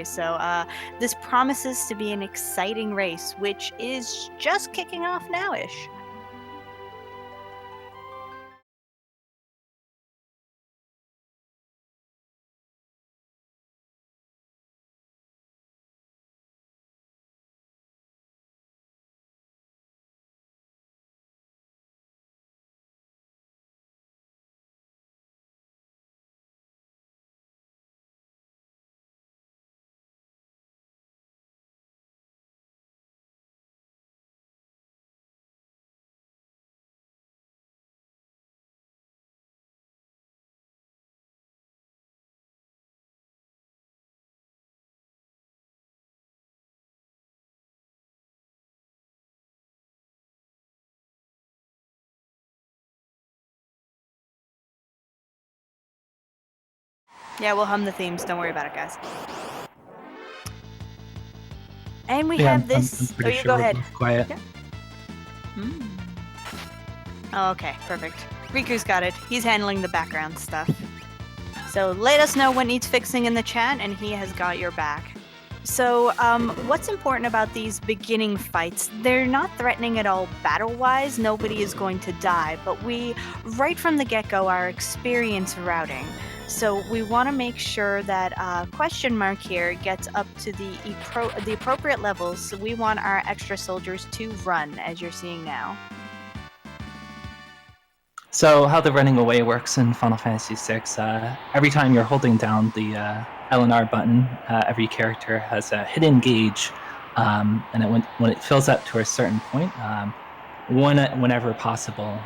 So this promises to be an exciting race, which is just kicking off now-ish. Yeah, we'll hum the themes. Don't worry about it, guys. And we have this. I'm pretty sure go we're ahead. both quiet. Yeah. Oh, okay, perfect. Riku's got it. He's handling the background stuff. So let us know what needs fixing in the chat, and he has got your back. So what's important about these beginning fights, they're not threatening at all battle-wise. Nobody is going to die, but we, right from the get-go, are experience routing. So we want to make sure that question mark here gets up to the appropriate levels. So we want our extra soldiers to run, as you're seeing now. So how the running away works in Final Fantasy VI, every time you're holding down the L and R button, every character has a hidden gauge, and when it fills up to a certain point, whenever possible,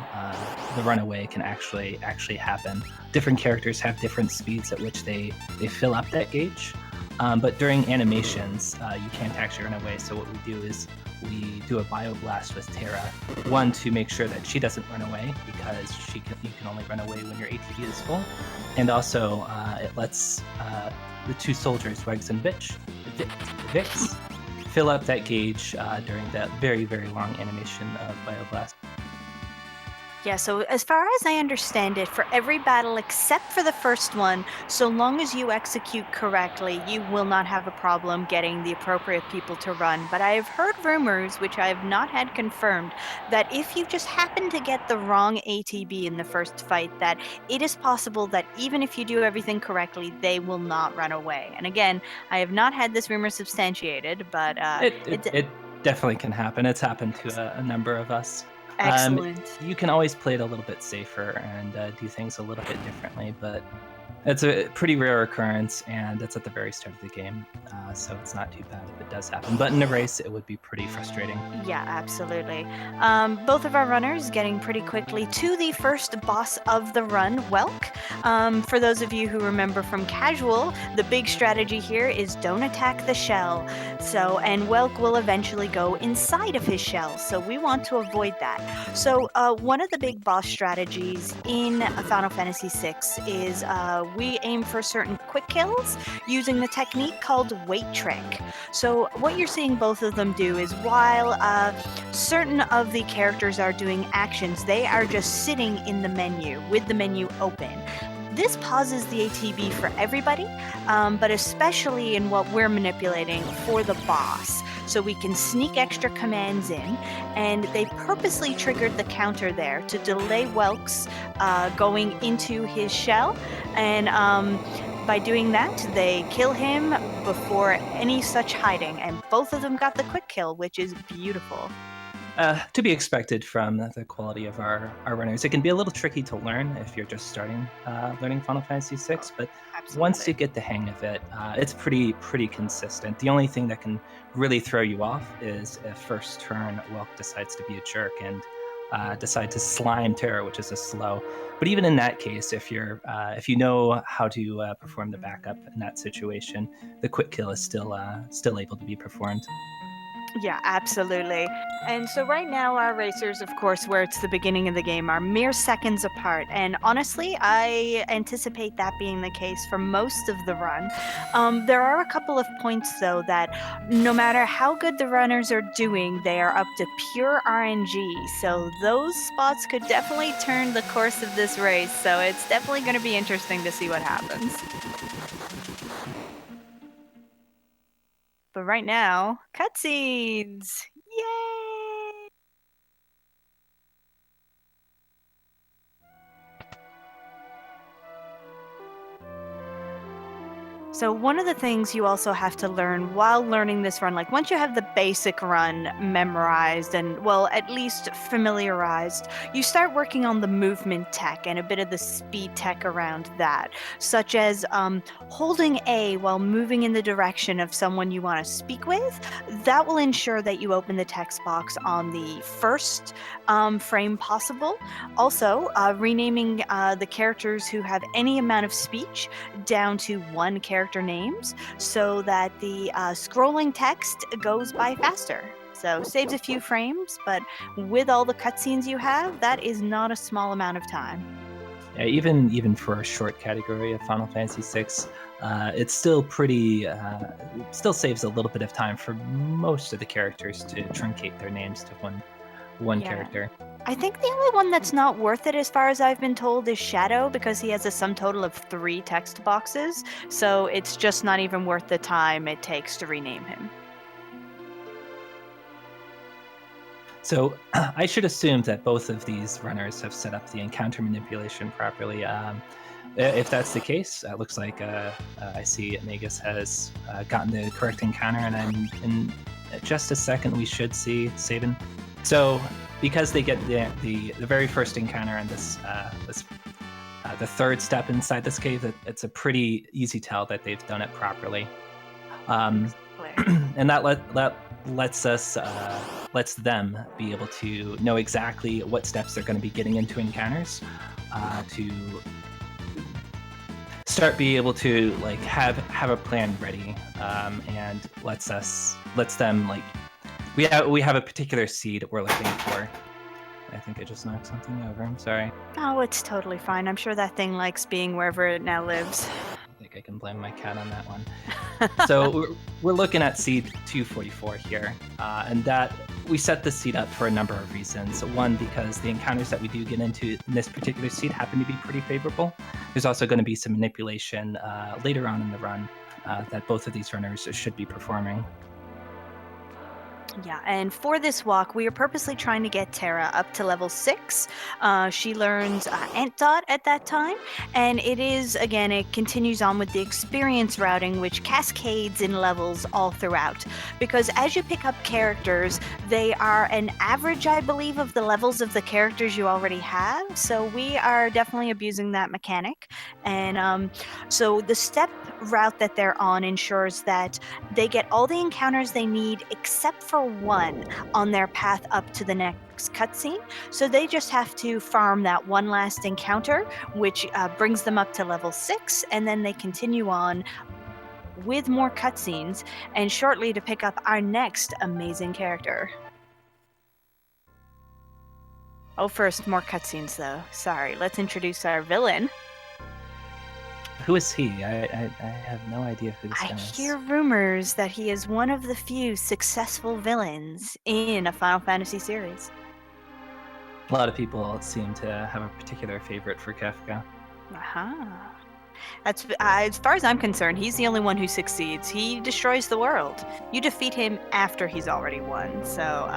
the runaway can actually happen. Different characters have different speeds at which they fill up that gauge, but during animations, you can't actually run away. So what we do is we do a bioblast with Terra, one to make sure that she doesn't run away, because you can only run away when your ATB is full, and also it lets the two soldiers, Wegs and Vix, fill up that gauge during that very, very long animation of bioblast. Yeah, so as far as I understand it, for every battle except for the first one, so long as you execute correctly, you will not have a problem getting the appropriate people to run. But I have heard rumors, which I have not had confirmed, that if you just happen to get the wrong ATB in the first fight, that it is possible that even if you do everything correctly, they will not run away. And again, I have not had this rumor substantiated, but it definitely can happen. It's happened to a number of us. Excellent. You can always play it a little bit safer and do things a little bit differently, but it's a pretty rare occurrence, and it's at the very start of the game, so it's not too bad if it does happen. But in a race, it would be pretty frustrating. Yeah, absolutely. Both of our runners getting pretty quickly to the first boss of the run, Welk. For those of you who remember from Casual, the big strategy here is don't attack the shell. So, and Welk will eventually go inside of his shell, so we want to avoid that. So one of the big boss strategies in Final Fantasy VI is we aim for certain quick kills using the technique called Wait Trick. So what you're seeing both of them do is while certain of the characters are doing actions, they are just sitting in the menu with the menu open. This pauses the ATB for everybody, but especially in what we're manipulating for the boss. So we can sneak extra commands in, and they purposely triggered the counter there to delay Welk's going into his shell, and by doing that, they kill him before any such hiding, and both of them got the quick kill, which is beautiful. To be expected from the quality of our runners. It can be a little tricky to learn if you're just starting learning Final Fantasy VI, but Absolutely. Once you get the hang of it, it's pretty consistent. The only thing that can really throw you off is if first turn Welk decides to be a jerk and decide to slime Terra, which is a slow. But even in that case, if you know how to perform the backup in that situation, the quick kill is still able to be performed. Yeah, absolutely. And so right now our racers, of course, where it's the beginning of the game, are mere seconds apart. And honestly, I anticipate that being the case for most of the run. There are a couple of points, though, that no matter how good the runners are doing, they are up to pure RNG. So those spots could definitely turn the course of this race. So it's definitely going to be interesting to see what happens. But right now, cutscenes! Yay! So one of the things you also have to learn while learning this run, like once you have the basic run memorized and, well, at least familiarized, you start working on the movement tech and a bit of the speed tech around that, such as holding A while moving in the direction of someone you want to speak with. That will ensure that you open the text box on the first frame possible. Also, renaming the characters who have any amount of speech down to one character names so that the scrolling text goes by faster. So saves a few frames, but with all the cutscenes you have, that is not a small amount of time. Yeah, even for a short category of Final Fantasy VI, it's still pretty. Still saves a little bit of time for most of the characters to truncate their names to one Yeah. character. I think the only one that's not worth it, as far as I've been told, is Shadow, because he has a sum total of 3 text boxes, so it's just not even worth the time it takes to rename him. So I should assume that both of these runners have set up the encounter manipulation properly. If that's the case, it looks like I see eLmaGus has gotten the correct encounter, and in just a second we should see TheSabin. So because they get the very first encounter in the third step inside this cave, it's a pretty easy tell that they've done it properly. And that lets them be able to know exactly what steps they're going to be getting into encounters to start be able to like have a plan ready, and lets them like we have a particular seed we're looking for. I think I just knocked something over. I'm sorry. Oh, it's totally fine. I'm sure that thing likes being wherever it now lives. I think I can blame my cat on that one. So we're looking at seed 244 here, and that we set the seed up for a number of reasons. One, because the encounters that we do get into in this particular seed happen to be pretty favorable. There's also going to be some manipulation later on in the run that both of these runners should be performing. Yeah, and for this walk, we are purposely trying to get Terra up to level 6. She learns Ant Dot at that time, and it continues on with the experience routing, which cascades in levels all throughout. Because as you pick up characters, they are an average, I believe, of the levels of the characters you already have. So we are definitely abusing that mechanic. And so the step route that they're on ensures that they get all the encounters they need except for one on their path up to the next cutscene. So they just have to farm that one last encounter, which brings them up to level 6, and then they continue on with more cutscenes and shortly to pick up our next amazing character. Oh, first, more cutscenes though. Sorry, let's introduce our villain. Who is he? I have no idea who this I guy is. hear rumors that he is one of the few successful villains in a Final Fantasy series. A lot of people seem to have a particular favorite for Kefka. Aha. That's as far as I'm concerned, he's the only one who succeeds. He destroys the world. You defeat him after he's already won. So,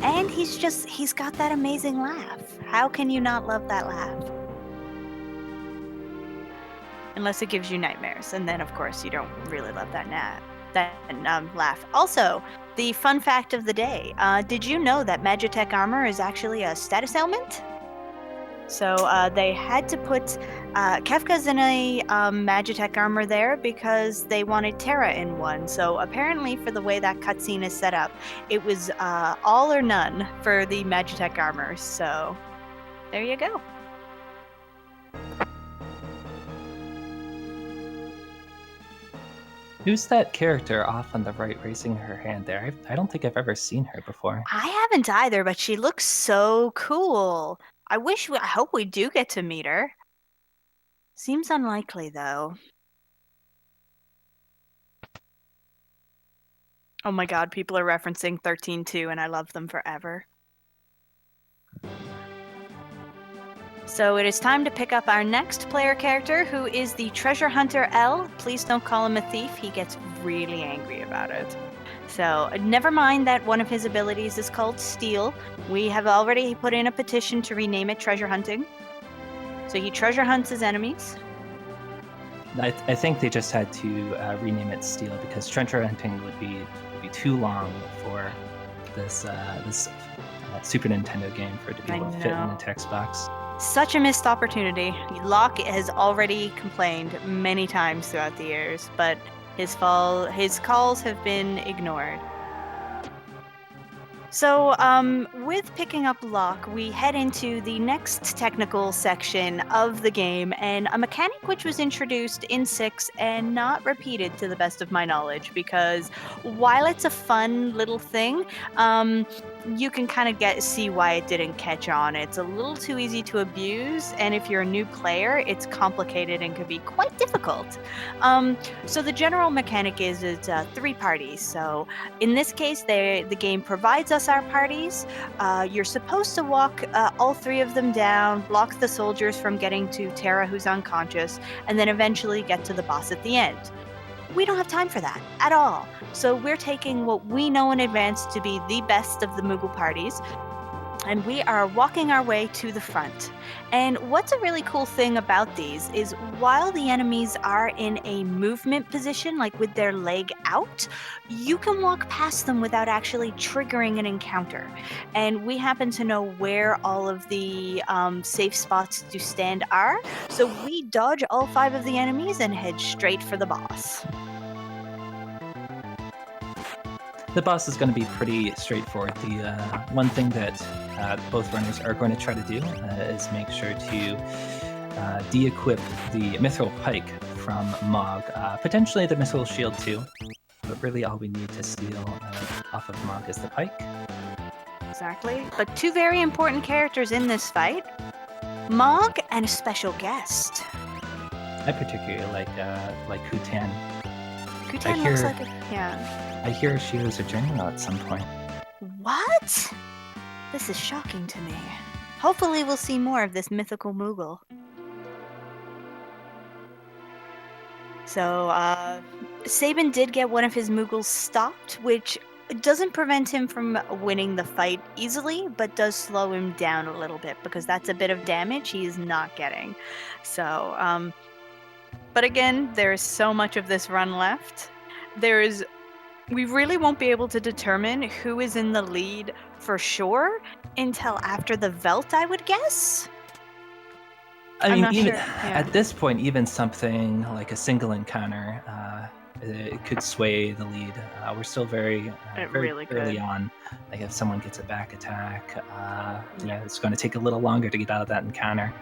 and he's got that amazing laugh. How can you not love that laugh? Unless it gives you nightmares, and then of course you don't really love that laugh. Also, the fun fact of the day: did you know that Magitech armor is actually a status ailment? So they had to put Kefka's in a Magitech armor there because they wanted Terra in one. So apparently, for the way that cutscene is set up, it was all or none for the Magitech armor. So there you go. Who's that character off on the right raising her hand there? I don't think I've ever seen her before. I haven't either, but she looks so cool. I hope we do get to meet her. Seems unlikely, though. Oh my god, people are referencing 13.2, and I love them forever. So it is time to pick up our next player character, who is the treasure hunter L. Please don't call him a thief. He gets really angry about it. So never mind that one of his abilities is called Steal. We have already put in a petition to rename it Treasure Hunting. So he treasure hunts his enemies. I think they just had to rename it Steel because treasure hunting would be too long for this Super Nintendo game for it to be able to fit in a text box. Such a missed opportunity. Locke has already complained many times throughout the years, but his calls have been ignored. So, with picking up Locke, we head into the next technical section of the game, and a mechanic which was introduced in 6 and not repeated to the best of my knowledge, because while it's a fun little thing, you can kind of see why it didn't catch on. It's a little too easy to abuse, and if you're a new player, it's complicated and could be quite difficult. So the general mechanic is it's 3 parties. So in this case, the game provides us our parties. You're supposed to walk all 3 of them down, block the soldiers from getting to Terra, who's unconscious, and then eventually get to the boss at the end. We don't have time for that at all. So we're taking what we know in advance to be the best of the Moogle parties, and we are walking our way to the front. And what's a really cool thing about these is while the enemies are in a movement position, like with their leg out, you can walk past them without actually triggering an encounter. And we happen to know where all of the safe spots to stand are, so we dodge all 5 of the enemies and head straight for the boss. The boss is going to be pretty straightforward. The one thing that both runners are going to try to do is make sure to de-equip the mithril pike from Mog, potentially the mithril shield too, but really all we need to steal off of Mog is the pike. Exactly, but 2 very important characters in this fight, Mog and a special guest. I particularly like Hutan. Hutan looks like a... yeah. I hear she was a general at some point. What? This is shocking to me. Hopefully we'll see more of this mythical Moogle. So, Sabin did get one of his Moogles stopped, which doesn't prevent him from winning the fight easily, but does slow him down a little bit, because that's a bit of damage he is not getting. So, but again, there is so much of this run left. We really won't be able to determine who is in the lead for sure until after the Velt, I would guess. I mean, even at this point, even something like a single encounter, it could sway the lead. We're still very early on. Like if someone gets a back attack, it's going to take a little longer to get out of that encounter.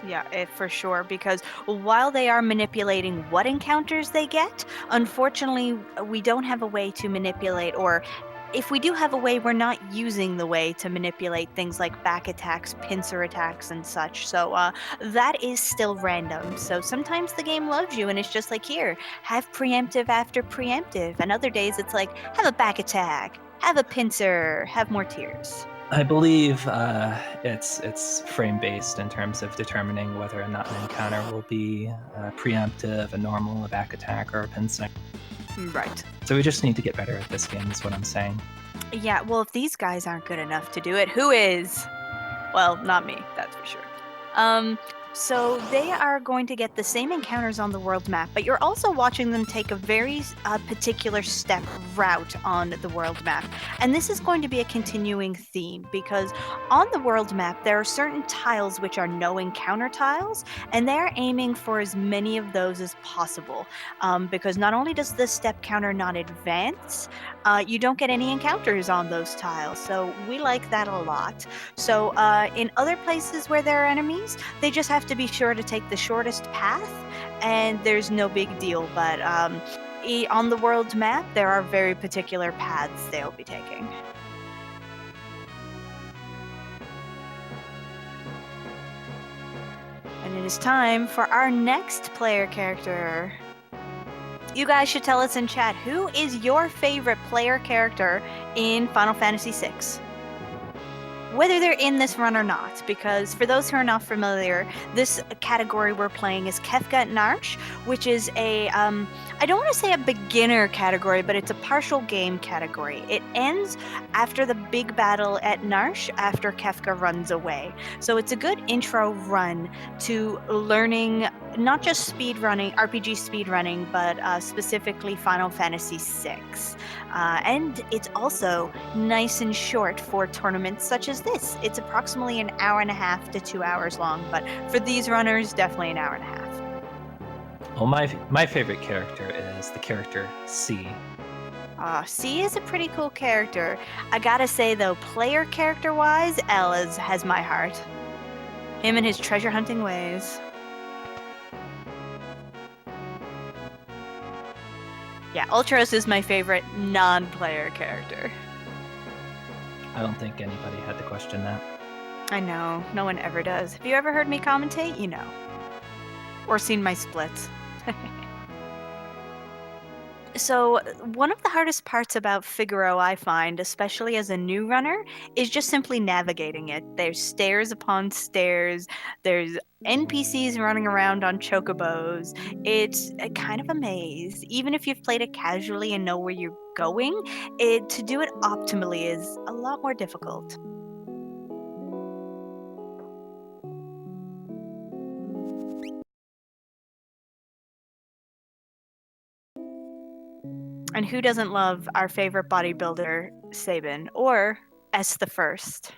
Yeah, for sure, because while they are manipulating what encounters they get, unfortunately, we don't have a way to manipulate, or if we do have a way, we're not using the way to manipulate things like back attacks, pincer attacks, and such. So that is still random. So sometimes the game loves you, and it's just like, here, have preemptive after preemptive. And other days it's like, have a back attack, have a pincer, have more tears. I believe it's frame-based in terms of determining whether or not an encounter will be preemptive, a normal, a back attack, or a pincer. Right. So we just need to get better at this game, is what I'm saying. Yeah, well, if these guys aren't good enough to do it, who is? Well, not me, that's for sure. So they are going to get the same encounters on the world map, but you're also watching them take a very particular route on the world map. And this is going to be a continuing theme, because on the world map, there are certain tiles which are no encounter tiles, and they're aiming for as many of those as possible. Because not only does the step counter not advance, you don't get any encounters on those tiles. So we like that a lot. So in other places where there are enemies, they just have to be sure to take the shortest path, and there's no big deal. But on the world map, there are very particular paths they'll be taking. And it is time for our next player character. You guys should tell us in chat, who is your favorite player character in Final Fantasy VI? whether they're in this run or not, because for those who are not familiar, this category we're playing is Kefka Narshe, which is a, I don't want to say a beginner category, but it's a partial game category. It ends after the big battle at Narshe after Kefka runs away. So it's a good intro run to learning not just speedrunning, RPG speedrunning, but specifically Final Fantasy VI. And it's also nice and short for tournaments such as this. It's approximately an hour and a half to 2 hours long, but for these runners, definitely an hour and a half. Well, my favorite character is the character C. C is a pretty cool character. I gotta say though, player character-wise, L has my heart. Him and his treasure hunting ways. Yeah, Ultros is my favorite non-player character. I don't think anybody had to question that. I know, no one ever does. Have you ever heard me commentate? You know. Or seen my splits. So, one of the hardest parts about Figaro, I find, especially as a new runner, is just simply navigating it. There's stairs upon stairs, there's NPCs running around on chocobos. It's a kind of a maze. Even if you've played it casually and know where you're going, to do it optimally is a lot more difficult. And who doesn't love our favorite bodybuilder, TheSabin, or S the First?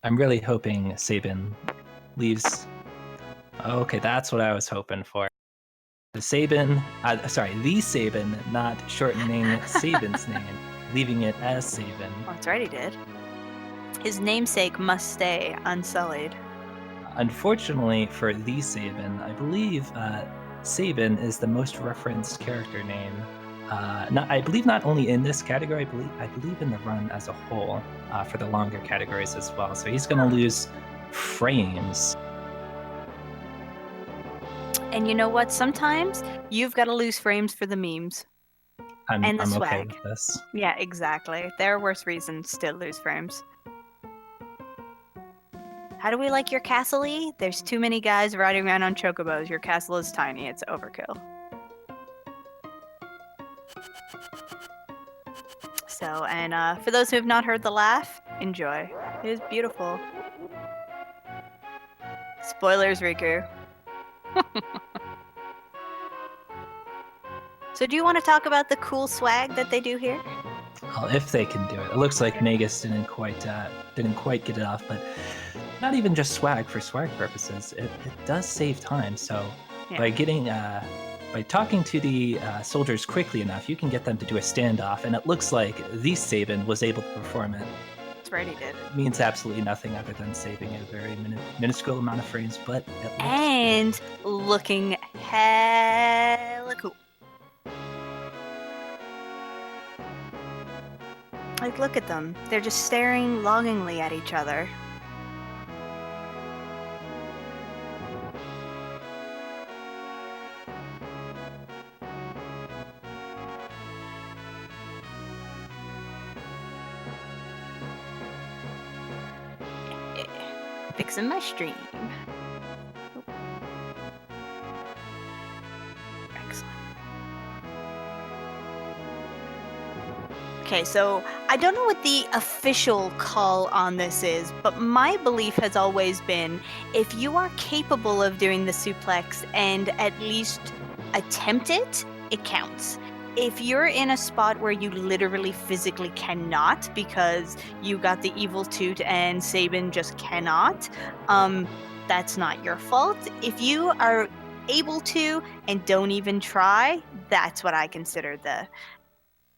I'm really hoping TheSabin leaves. Okay, that's what I was hoping for. TheSabin, TheSabin, not shortening Sabin's name, leaving it as Sabin. Well, that's right, he did. His namesake must stay unsullied. Unfortunately for TheSabin, I believe Sabin is the most referenced character name. I believe not only in this category, I believe in the run as a whole for the longer categories as well. So he's going to lose frames. And you know what? Sometimes you've got to lose frames for the memes and the I'm swag. okay with this. Yeah, exactly. There are worse reasons to lose frames. How do we like your castle-y? There's too many guys riding around on chocobos. Your castle is tiny. It's overkill. So, and for those who have not heard the laugh, enjoy. It is beautiful. Spoilers, Riku. So do you want to talk about the cool swag that they do here? Well, if they can do it. It looks like Magus didn't quite get it off, but not even just swag for swag purposes. It does save time. So Yeah. by talking to the soldiers quickly enough, you can get them to do a standoff, and it looks like TheSabin was able to perform it. That's right, he did. It means absolutely nothing other than saving a very minuscule amount of frames, but it looks And looking hella cool. Like, look at them. They're just staring longingly at each other. Fixing my stream. Excellent. Okay, so I don't know what the official call on this is, but my belief has always been if you are capable of doing the suplex and at least attempt it, it counts. If you're in a spot where you literally physically cannot because you got the evil toot and TheSabin just cannot, that's not your fault. If you are able to and don't even try, that's what I consider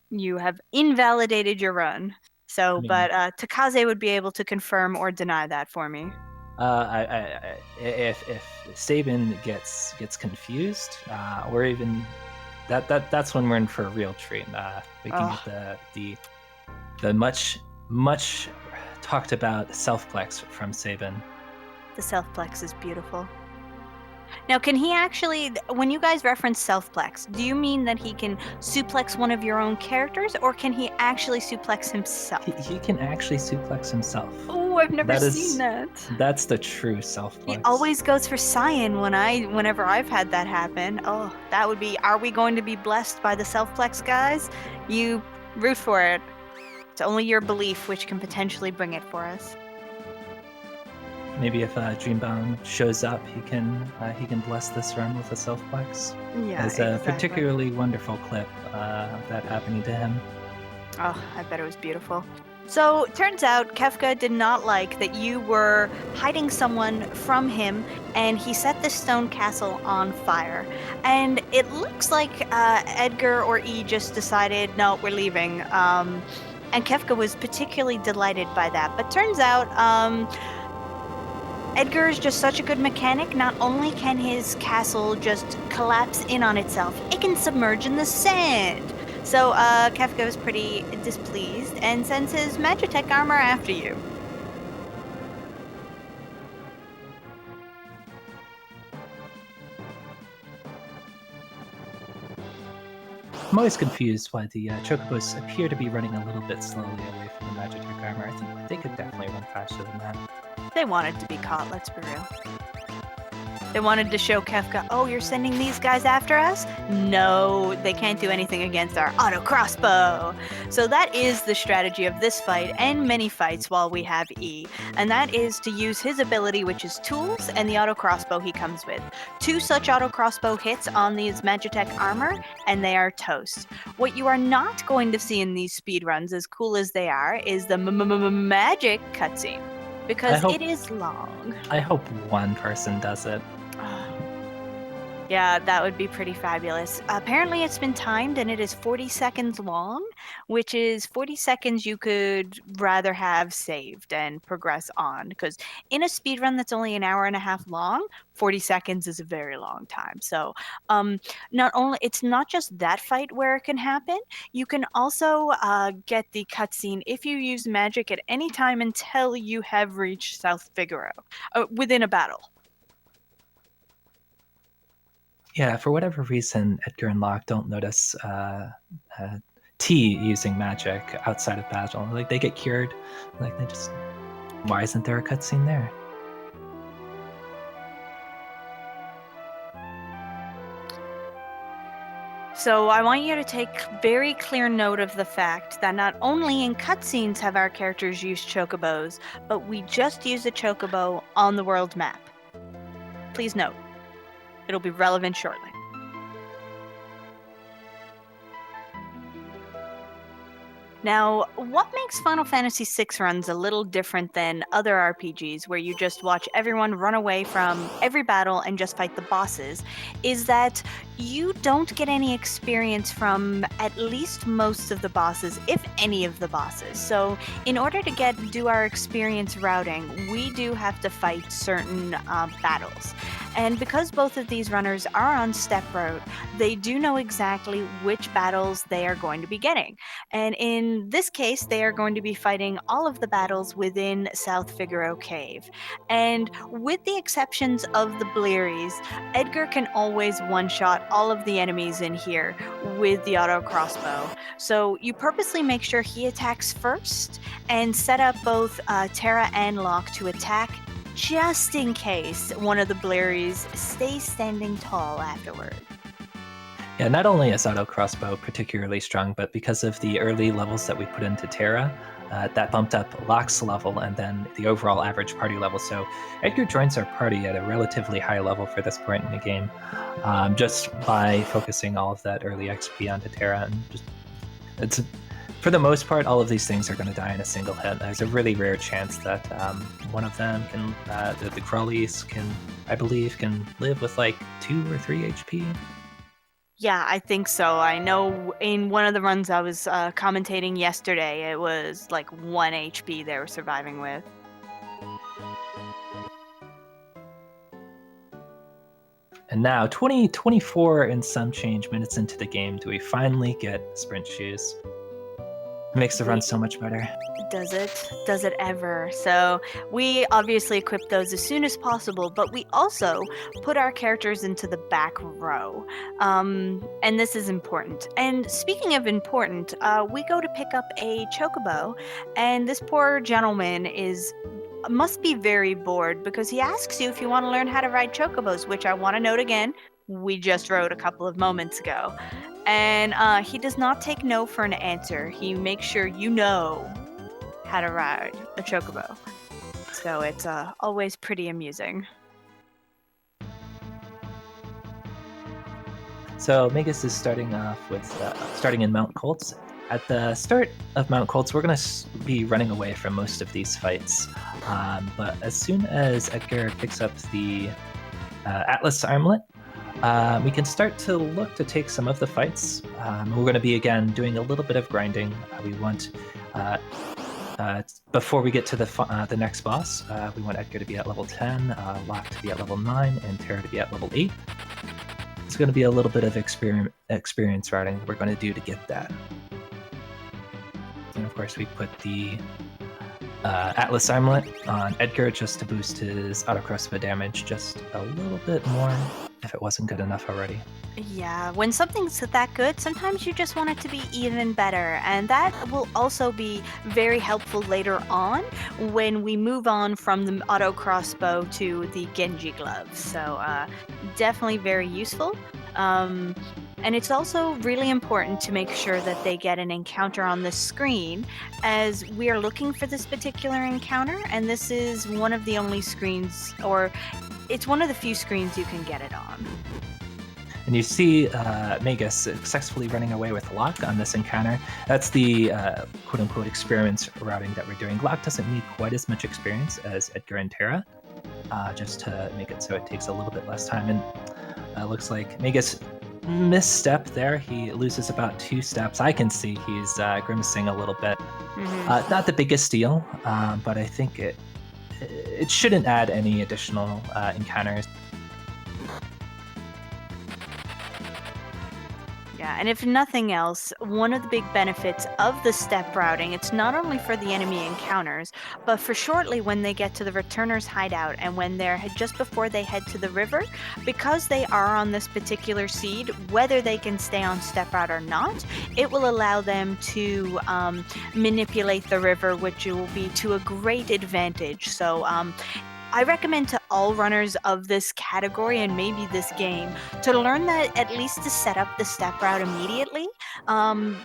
you have invalidated your run. So, but Takaze would be able to confirm or deny that for me. if TheSabin gets confused, or even that's when we're in for a real treat. We can get the much talked about selfplex from TheSabin. The selfplex is beautiful. Now, can he actually, when you guys reference selfplex, do you mean that he can suplex one of your own characters, or can he actually suplex himself? He can actually suplex himself. Oh, I've never seen that. That's the true He selfplex. always goes for Cyan whenever I've had that happen. Oh, that would be, are we going to be blessed by the selfplex, guys? You root for it. It's only your belief which can potentially bring it for us. Maybe if Dreambound shows up, he can bless this run with a selfplex. Yeah, There's a exactly. particularly wonderful clip of that happening to him. Oh, I bet it was beautiful. So, turns out Kefka did not like that you were hiding someone from him, and he set the stone castle on fire. And it looks like Edgar or E just decided, no, we're leaving. And Kefka was particularly delighted by that. But turns out, Edgar is just such a good mechanic. Not only can his castle just collapse in on itself, it can submerge in the sand. So Kefka was pretty displeased and sends his Magitech armor after you. I'm always confused why the Chocobos appear to be running a little bit slowly away from the Magitech armor. I think they could definitely run faster than that. They wanted to be caught, let's be real. They wanted to show Kefka, oh, you're sending these guys after us? No, they can't do anything against our auto crossbow. So that is the strategy of this fight and many fights while we have E. And that is to use his ability, which is tools, and the auto crossbow he comes with. 2 such auto crossbow hits on these Magitech armor, and they are toast. What you are not going to see in these speedruns, as cool as they are, is the magic cutscene. Because it is long. I hope one person does it. Yeah, that would be pretty fabulous. Apparently, it's been timed and it is 40 seconds long, which is 40 seconds you could rather have saved and progress on. Because in a speedrun that's only an hour and a half long, 40 seconds is a very long time. So, not only it's not just that fight where it can happen, you can also get the cutscene if you use magic at any time until you have reached South Figaro within a battle. Yeah, for whatever reason, Edgar and Locke don't notice T using magic outside of battle. Like, they get cured. Like, they just... Why isn't there a cutscene there? So I want you to take very clear note of the fact that not only in cutscenes have our characters used chocobos, but we just use a chocobo on the world map. Please note, it'll be relevant shortly. Now, what makes Final Fantasy VI runs a little different than other RPGs where you just watch everyone run away from every battle and just fight the bosses is that you don't get any experience from at least most of the bosses, if any of the bosses. So in order to do our experience routing, we do have to fight certain battles. And because both of these runners are on step route, they do know exactly which battles they are going to be getting. And in this case, they are going to be fighting all of the battles within South Figaro Cave. And with the exceptions of the Blearies, Edgar can always one-shot all of the enemies in here with the auto crossbow. So you purposely make sure he attacks first and set up both Terra and Locke to attack just in case one of the Blearies stays standing tall afterward. Yeah, not only is auto crossbow particularly strong, but because of the early levels that we put into Terra, that bumped up Locke's level and then the overall average party level. So Edgar joins our party at a relatively high level for this point in the game, just by focusing all of that early XP onto Terra. And for the most part, all of these things are going to die in a single hit. There's a really rare chance that one of them can, the Crawlies I believe, can live with like 2 or 3 HP. Yeah, I think so. I know in one of the runs I was commentating yesterday, it was like 1 HP they were surviving with. And now, 24 and some change minutes into the game, do we finally get sprint shoes. makes the run so much better. Does it? Does it ever? So we obviously equip those as soon as possible, but we also put our characters into the back row. And this is important. And speaking of important, we go to pick up a chocobo, and this poor gentleman must be very bored because he asks you if you want to learn how to ride chocobos, which I want to note again, we just rode a couple of moments ago. And he does not take no for an answer. He makes sure you know how to ride a chocobo. So it's always pretty amusing. So Magus is starting off with starting in Mount Colts. At the start of Mount Colts, we're going to be running away from most of these fights. But as soon as Edgar picks up the Atlas Armlet, we can start to look to take some of the fights. We're going to be, again, doing a little bit of grinding. We want, before we get to the next boss, we want Edgar to be at level 10, Locke to be at level 9, and Terra to be at level 8. It's going to be a little bit of experience routing we're going to do to get that. And of course, we put the Atlas Armlet on Edgar just to boost his autocrossbow damage just a little bit more if it wasn't good enough already. Yeah, when something's that good, sometimes you just want it to be even better. And that will also be very helpful later on when we move on from the auto crossbow to the Genji gloves. So definitely very useful. And it's also really important to make sure that they get an encounter on the screen as we are looking for this particular encounter. And this is one of the only screens, or it's one of the few screens you can get it on. And you see Magus successfully running away with Locke on this encounter. That's the quote-unquote experience routing that we're doing. Locke doesn't need quite as much experience as Edgar and Terra, just to make it so it takes a little bit less time. And looks like Magus misstep there. He loses about 2 steps. I can see he's grimacing a little bit. Mm-hmm. Not the biggest deal, but I think it shouldn't add any additional encounters. Yeah, and if nothing else, one of the big benefits of the step routing, it's not only for the enemy encounters, but for shortly when they get to the returners hideout and when they're just before they head to the river, because they are on this particular seed, whether they can stay on step route or not, it will allow them to manipulate the river, which will be to a great advantage. So I recommend to all runners of this category and maybe this game to learn that at least to set up the step route immediately,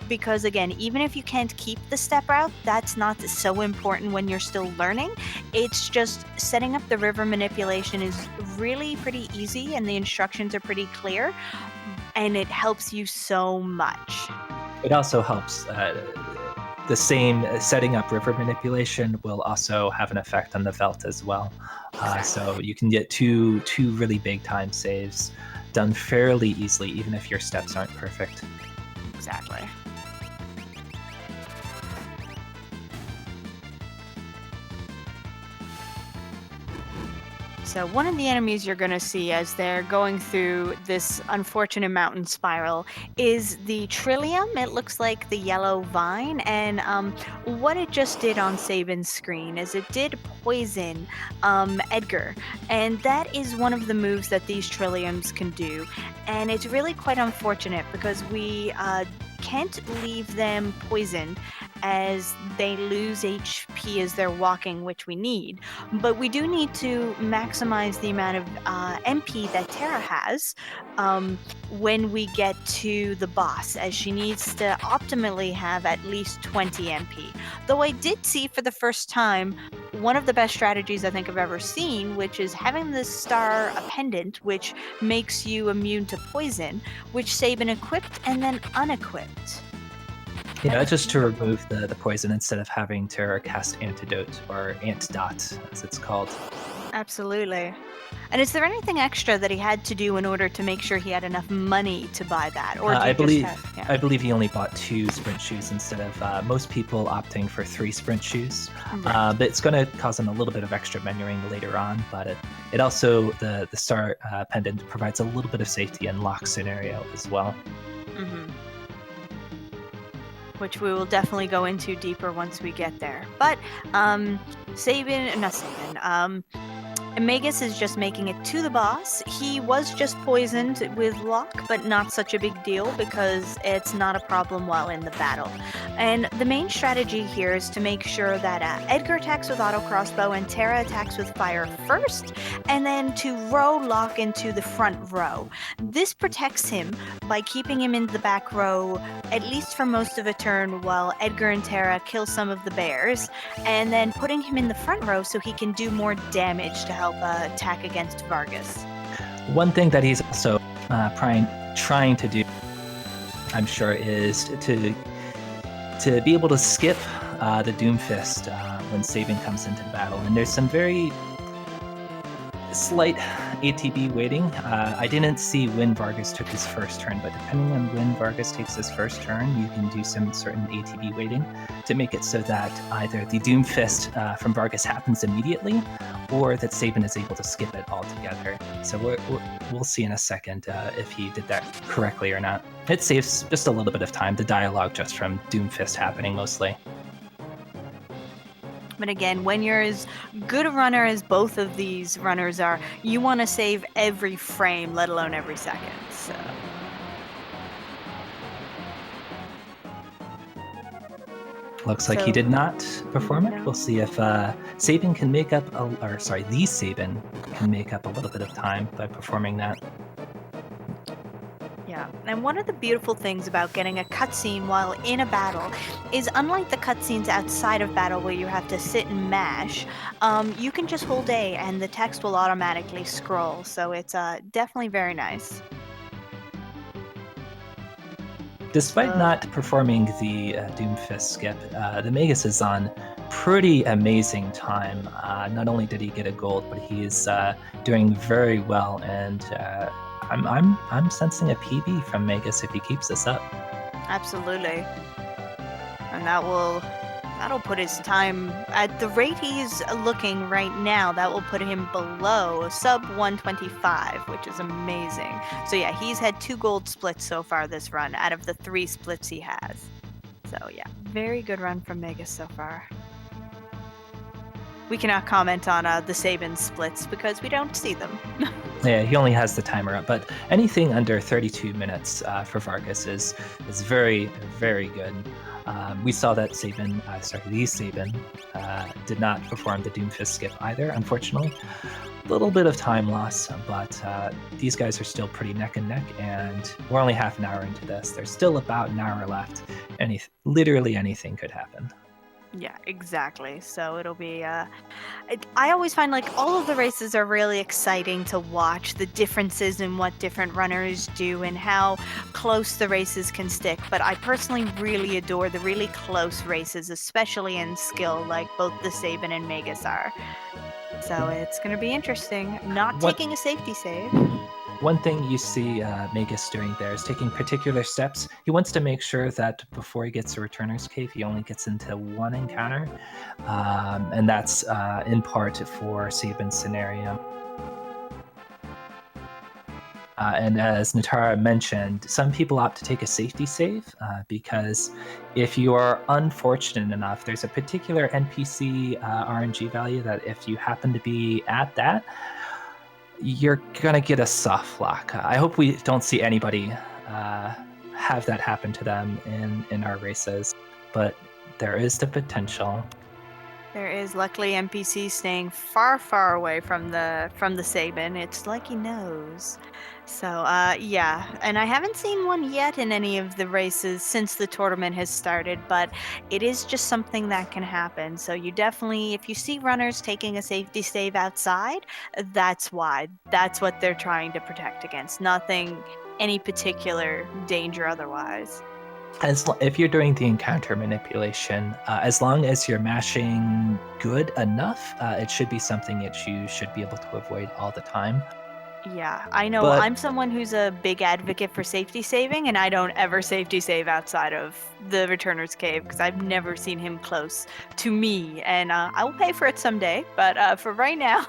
because again, even if you can't keep the step route, that's not so important when you're still learning. It's just setting up the river manipulation is really pretty easy and the instructions are pretty clear, and it helps you so much. It also helps. The same setting up river manipulation will also have an effect on the Velt as well. So you can get two really big time saves done fairly easily, even if your steps aren't perfect. Exactly. So one of the enemies you're going to see as they're going through this unfortunate mountain spiral is the Trillium. It looks like the yellow vine, and what it just did on Sabin's screen is it did poison Edgar, and that is one of the moves that these Trilliums can do, and it's really quite unfortunate because we can't leave them poisoned as they lose HP as they're walking, which we need. But we do need to maximize the amount of MP that Terra has when we get to the boss, as she needs to optimally have at least 20 MP. Though I did see for the first time one of the best strategies I think I've ever seen, which is having this star pendant, which makes you immune to poison, which Sabin equipped and then unequipped. Yeah, just to remove the poison instead of having to cast Antidote, or Antidot, as it's called. Absolutely. And is there anything extra that he had to do in order to make sure he had enough money to buy that? Or I believe he only bought 2 sprint shoes instead of most people opting for 3 sprint shoes. Right. But it's going to cause him a little bit of extra menuing later on. But it also, the star pendant provides a little bit of safety in Locke's scenario as well. Mm-hmm. which we will definitely go into deeper once we get there. But eLmaGus is just making it to the boss. He was just poisoned with lock, but not such a big deal because it's not a problem while in the battle. And the main strategy here is to make sure that Edgar attacks with auto crossbow and Terra attacks with fire first, and then to row lock into the front row. This protects him by keeping him in the back row at least for most of a turn while Edgar and Terra kill some of the bears, and then putting him in the front row so he can do more damage to help attack against Vargas. One thing that he's also trying to do, I'm sure, is to be able to skip the Doomfist when Sabin comes into the battle. And there's some very slight ATB waiting. I didn't see when Vargas took his first turn, but depending on when Vargas takes his first turn, you can do some certain ATB waiting to make it so that either the Doomfist from Vargas happens immediately, or that Sabin is able to skip it altogether. So we'll see in a second if he did that correctly or not. It saves just a little bit of time, the dialogue just from Doomfist happening mostly. But again, when you're as good a runner as both of these runners are, you want to save every frame, let alone every second. So. Looks like he did not perform it. We'll see if Sabin can make up, TheSabin can make up a little bit of time by performing that. Yeah, and one of the beautiful things about getting a cutscene while in a battle is, unlike the cutscenes outside of battle where you have to sit and mash, you can just hold A and the text will automatically scroll, so it's definitely very nice. Despite not performing the Doomfist skip, the Magus is on pretty amazing time. Not only did he get a gold, but he is doing very well, and I'm sensing a PB from Magus if he keeps this up. Absolutely, and that'll put his time at the rate he's looking right now. That will put him below sub 125, which is amazing. So yeah, he's had 2 gold splits so far this run out of the 3 splits he has. So yeah, very good run from Magus so far. We cannot comment on the TheSabin splits because we don't see them. Yeah, he only has the timer up, but anything under 32 minutes for Vargas is very, very good. We saw that TheSabin did not perform the Doomfist skip either, unfortunately. A little bit of time loss, but these guys are still pretty neck and neck, and we're only half an hour into this. There's still about an hour left. Literally anything could happen. Yeah, exactly. So it'll be I always find like all of the races are really exciting to watch, the differences in what different runners do and how close the races can stick. But I personally really adore the really close races, especially in skill, like both TheSabin and Magus are. So it's going to be interesting. Not taking a safety save. One thing you see Magus doing there is taking particular steps. He wants to make sure that before he gets to Returner's Cave, he only gets into 1 encounter, and that's in part for Sabin's scenario. And as Natara mentioned, some people opt to take a safety save because if you are unfortunate enough, there's a particular NPC RNG value that if you happen to be at that, you're gonna get a soft lock. I hope we don't see anybody have that happen to them in our races, but there is the potential. There is luckily NPC staying far, far away from the TheSabin. It's like he knows. So yeah, and I haven't seen one yet in any of the races since the tournament has started, but it is just something that can happen. So you definitely, if you see runners taking a safety save outside, that's why. That's what they're trying to protect against. Nothing, any particular danger otherwise. If you're doing the encounter manipulation, as long as you're mashing good enough, it should be something that you should be able to avoid all the time. Yeah, I know. I'm someone who's a big advocate for safety saving, and I don't ever safety save outside of the Returner's Cave because I've never seen him close to me, and I will pay for it someday, but for right now.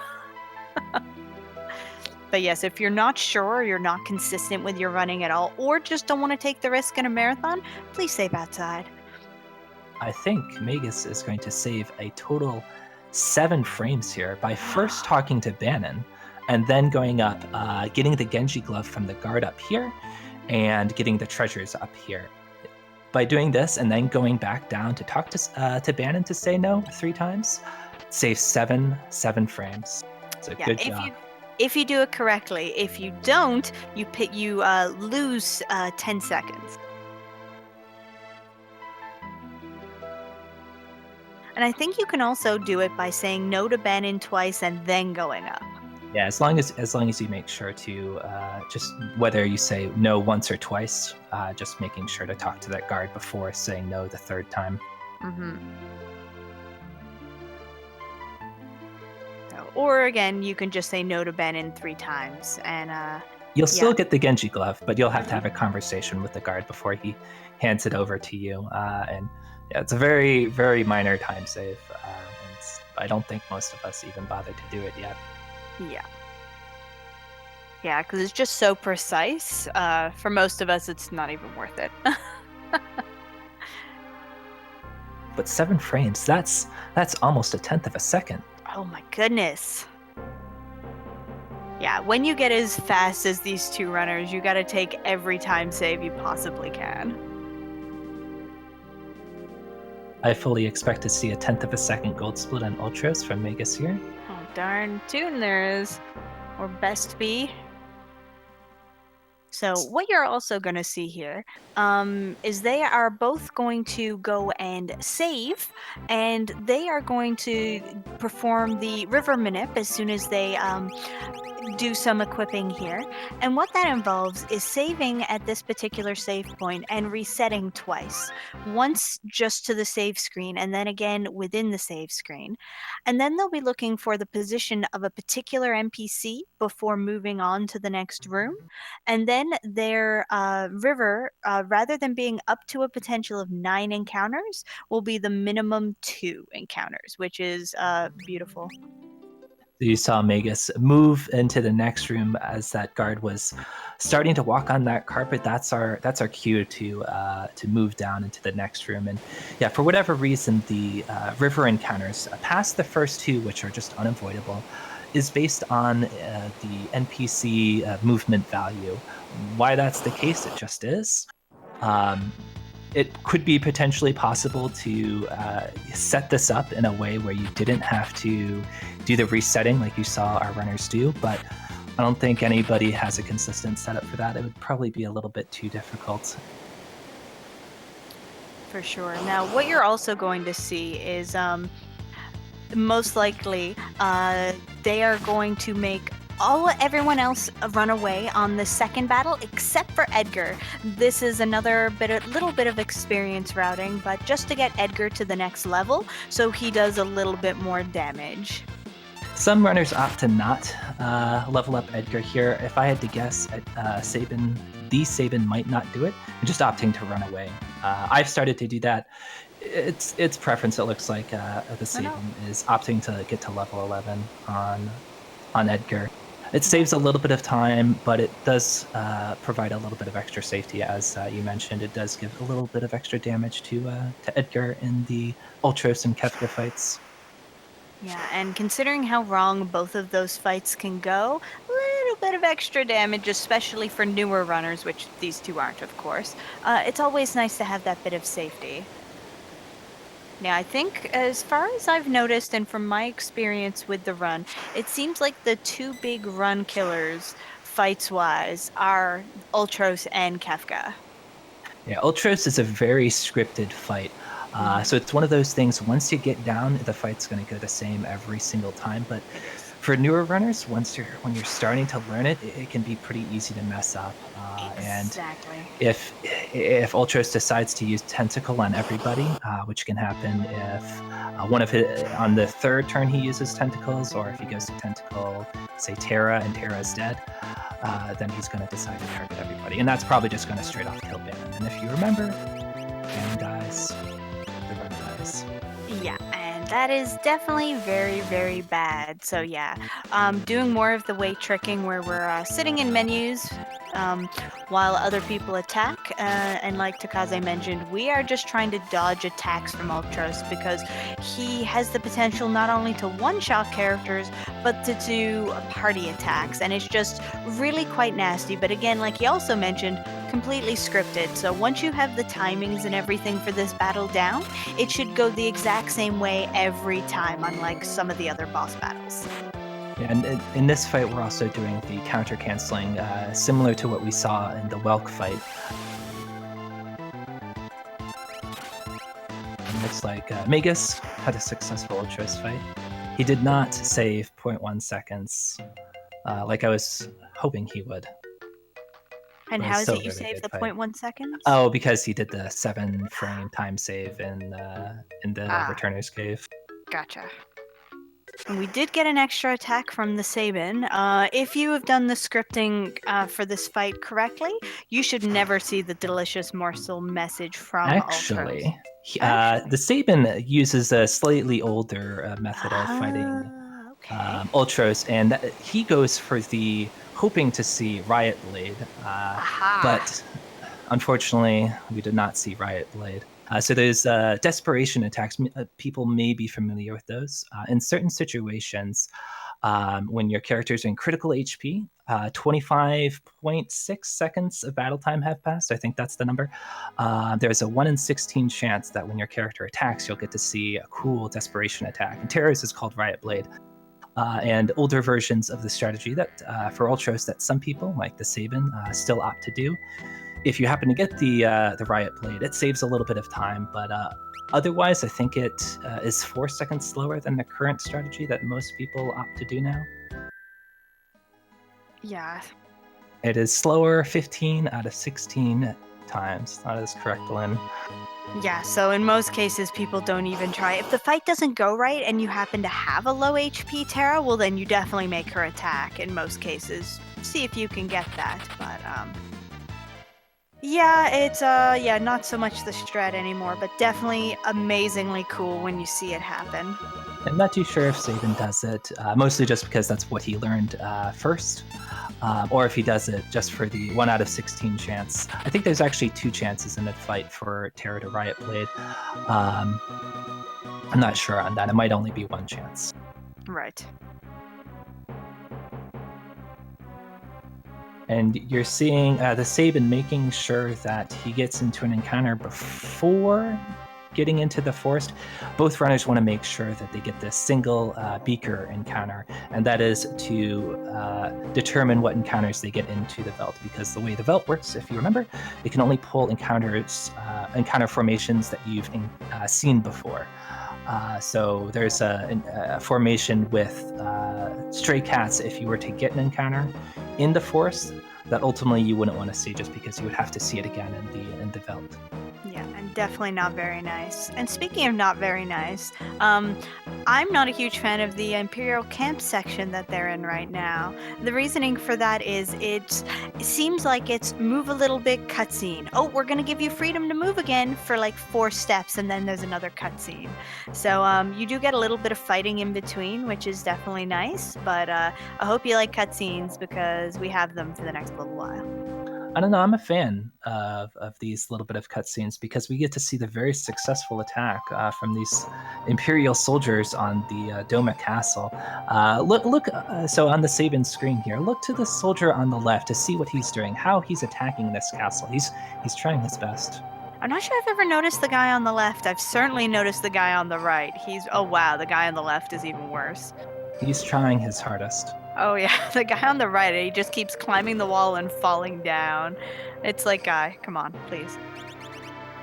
But yes, if you're not sure, you're not consistent with your running at all, or just don't want to take the risk in a marathon, please save outside. I think Magus is going to save a total 7 frames here by first talking to Bannon and then going up, getting the Genji glove from the guard up here and getting the treasures up here. By doing this and then going back down to talk to Bannon to say no 3 times, saves 7 frames. So Yeah, good job. if you do it correctly. If you don't, you lose 10 seconds. And I think you can also do it by saying no to Bannon twice and then going up. Yeah, as long as you make sure to just whether you say no once or twice, just making sure to talk to that guard before saying no the 3rd time. Mm-hmm. Or again, you can just say no to Bannon 3 times, and You'll yeah. still get the Genji glove, but you'll have to have a conversation with the guard before he hands it over to you. And yeah, it's a very, very minor time save. And I don't think most of us even bothered to do it yet. Yeah. Yeah, because it's just so precise. For most of us, it's not even worth it. But 7 frames, that's almost 1/10 of a second. Oh my goodness. Yeah, when you get as fast as these 2 runners, you gotta take every time save you possibly can. I fully expect to see 1/10 of a second gold split on Ultras from Magus here. Oh, darn tune there is. Or best be. So what you're also going to see here is they are both going to go and save, and they are going to perform the river manip as soon as they do some equipping here. And what that involves is saving at this particular save point and resetting twice. Once just to the save screen and then again within the save screen. And then they'll be looking for the position of a particular NPC before moving on to the next room. And then their river, rather than being up to a potential of 9 encounters, will be the minimum 2 encounters, which is beautiful. You saw Magus move into the next room as that guard was starting to walk on that carpet. That's our cue to move down into the next room. And yeah, for whatever reason, the river encounters past the first 2, which are just unavoidable, is based on the NPC movement value. Why that's the case, it just is. It could be potentially possible to set this up in a way where you didn't have to do the resetting like you saw our runners do, but I don't think anybody has a consistent setup for that. It would probably be a little bit too difficult. For sure. Now, what you're also going to see is most likely they are going to make everyone else run away on the second battle except for Edgar. This is another little bit of experience routing, but just to get Edgar to the next level so he does a little bit more damage. Some runners opt to not level up Edgar here. If I had to guess, TheSabin might not do it, and just opting to run away. I've started to do that. It's preference. It looks like TheSabin is opting to get to level 11 on Edgar. It saves a little bit of time, but it does provide a little bit of extra safety, as you mentioned. It does give a little bit of extra damage to Edgar in the Ultros and Kefka fights. Yeah, and considering how wrong both of those fights can go, a little bit of extra damage, especially for newer runners, which these 2 aren't, of course. It's always nice to have that bit of safety. Now, I think as far as I've noticed and from my experience with the run, it seems like the 2 big run killers, fights-wise, are Ultros and Kefka. Yeah, Ultros is a very scripted fight. So it's one of those things, once you get down, the fight's going to go the same every single time. But for newer runners, when you're starting to learn it, it can be pretty easy to mess up. Exactly. And if Ultros decides to use Tentacle on everybody, which can happen if on the 3rd turn he uses Tentacles, or if he goes to Tentacle, say Terra, and Terra's dead, then he's going to decide to target everybody. And that's probably just going to straight off kill Bannon. And if you remember, Bannon dies, the run dies. Yeah, and that is definitely very, very bad. So yeah, doing more of the weight tricking where we're sitting in menus while other people attack. And like Takaze mentioned, we are just trying to dodge attacks from Ultros because he has the potential not only to one-shot characters, but to do party attacks. And it's just really quite nasty. But again, like he also mentioned, completely scripted. So once you have the timings and everything for this battle down, it should go the exact same way every time, unlike some of the other boss battles. Yeah, and in this fight, we're also doing the counter canceling, similar to what we saw in the Welk fight. It looks like Magus had a successful Ultros fight. He did not save 0.1 seconds, like I was hoping he would. And how is it you save the 0.1 seconds? Oh, because he did the 7-frame time save in the Returner's Cave. Gotcha. And we did get an extra attack from TheSabin. If you have done the scripting for this fight correctly, you should never see the delicious morsel message from Actually, TheSabin uses a slightly older method of fighting Ultros, and he goes for the hoping to see Riot Blade, but unfortunately, we did not see Riot Blade. So there's desperation attacks. People may be familiar with those. In certain situations, when your character's in critical HP, 25.6 seconds of battle time have passed. I think that's the number. There's a 1 in 16 chance that when your character attacks, you'll get to see a cool desperation attack. And Terra's is called Riot Blade. And older versions of the strategy that for Ultros that some people, like TheSabin, still opt to do. If you happen to get the Riot Blade, it saves a little bit of time, but otherwise, I think it is 4 seconds slower than the current strategy that most people opt to do now. Yeah. It is slower 15 out of 16 times. That is correct, Lynn. Yeah, so in most cases, people don't even try. If the fight doesn't go right and you happen to have a low HP Terra, well, then you definitely make her attack in most cases. See if you can get that, but yeah, it's not so much the strat anymore, but definitely amazingly cool when you see it happen. I'm not too sure if Sabin does it, mostly just because that's what he learned first, or if he does it just for the 1 out of 16 chance. I think there's actually 2 chances in the fight for Terra to Riot Blade. I'm not sure on that. It might only be 1 chance. Right. And you're seeing TheSabin making sure that he gets into an encounter before getting into the forest. Both runners want to make sure that they get this single beaker encounter, and that is to determine what encounters they get into the Veld, because the way the Veld works, if you remember, it can only pull encounter formations that you've seen before. So there's a formation with stray cats. If you were to get an encounter in the forest, that ultimately you wouldn't want to see, just because you would have to see it again in the Veld. Yeah, and definitely not very nice. And speaking of not very nice, I'm not a huge fan of the Imperial Camp section that they're in right now. The reasoning for that is it seems like it's move a little bit cutscene. Oh, we're going to give you freedom to move again for like 4 steps, and then there's another cutscene. So you do get a little bit of fighting in between, which is definitely nice, but I hope you like cutscenes because we have them for the next little while. I don't know. I'm a fan of these little bit of cutscenes because we get to see the very successful attack from these Imperial soldiers on the Doma Castle. Look. So on the TheSabin screen here, look to the soldier on the left to see what he's doing, how he's attacking this castle. He's trying his best. I'm not sure I've ever noticed the guy on the left. I've certainly noticed the guy on the right. Oh wow, the guy on the left is even worse. He's trying his hardest. Oh yeah, the guy on the right, he just keeps climbing the wall and falling down. It's like, guy, come on, please.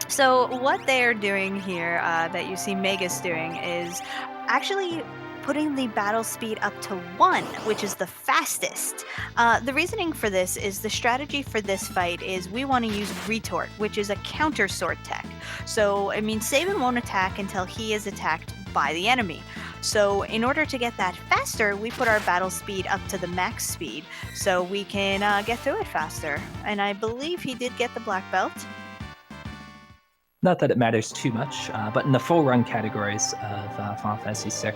So what they're doing here, that you see Magus doing, is actually putting the battle speed up to 1, which is the fastest. The reasoning for this is the strategy for this fight is we want to use Retort, which is a counter sword tech. So, I mean, Sabin won't attack until he is attacked by the enemy. So in order to get that faster, we put our battle speed up to the max speed so we can get through it faster. And I believe he did get the black belt. Not that it matters too much, but in the full run categories of Final Fantasy VI,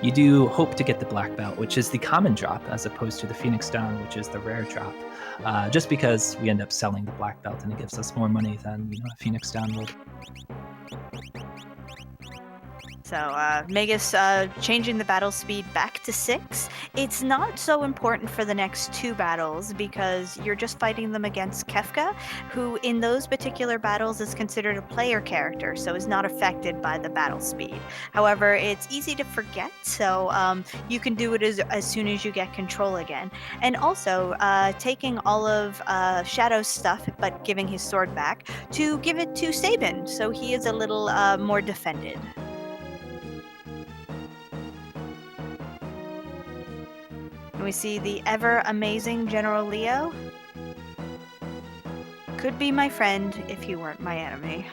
you do hope to get the black belt, which is the common drop, as opposed to the Phoenix Down, which is the rare drop. Just because we end up selling the black belt and it gives us more money than a Phoenix Down would. So, Magus changing the battle speed back to 6. It's not so important for the next 2 battles because you're just fighting them against Kefka, who in those particular battles is considered a player character, so is not affected by the battle speed. However, it's easy to forget, so you can do it as soon as you get control again. And also, taking all of Shadow's stuff, but giving his sword back, to give it to Sabin, so he is a little more defended. We see the ever amazing General Leo. Could be my friend if he weren't my enemy.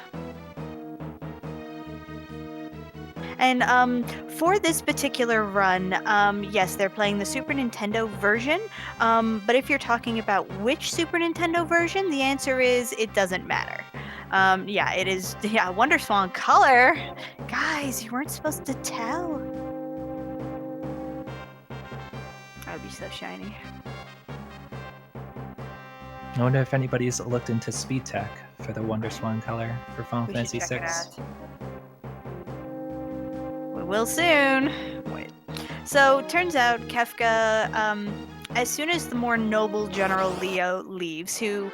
And for this particular run, yes, they're playing the Super Nintendo version. But if you're talking about which Super Nintendo version, the answer is it doesn't matter. Yeah, it is. Yeah, Wonderswan color. Guys, you weren't supposed to tell. That would be so shiny. I wonder if anybody's looked into Speed Tech for the Wonderswan color for Final Fantasy VI. We will soon. Wait. So, turns out Kefka, as soon as the more noble General Leo leaves, who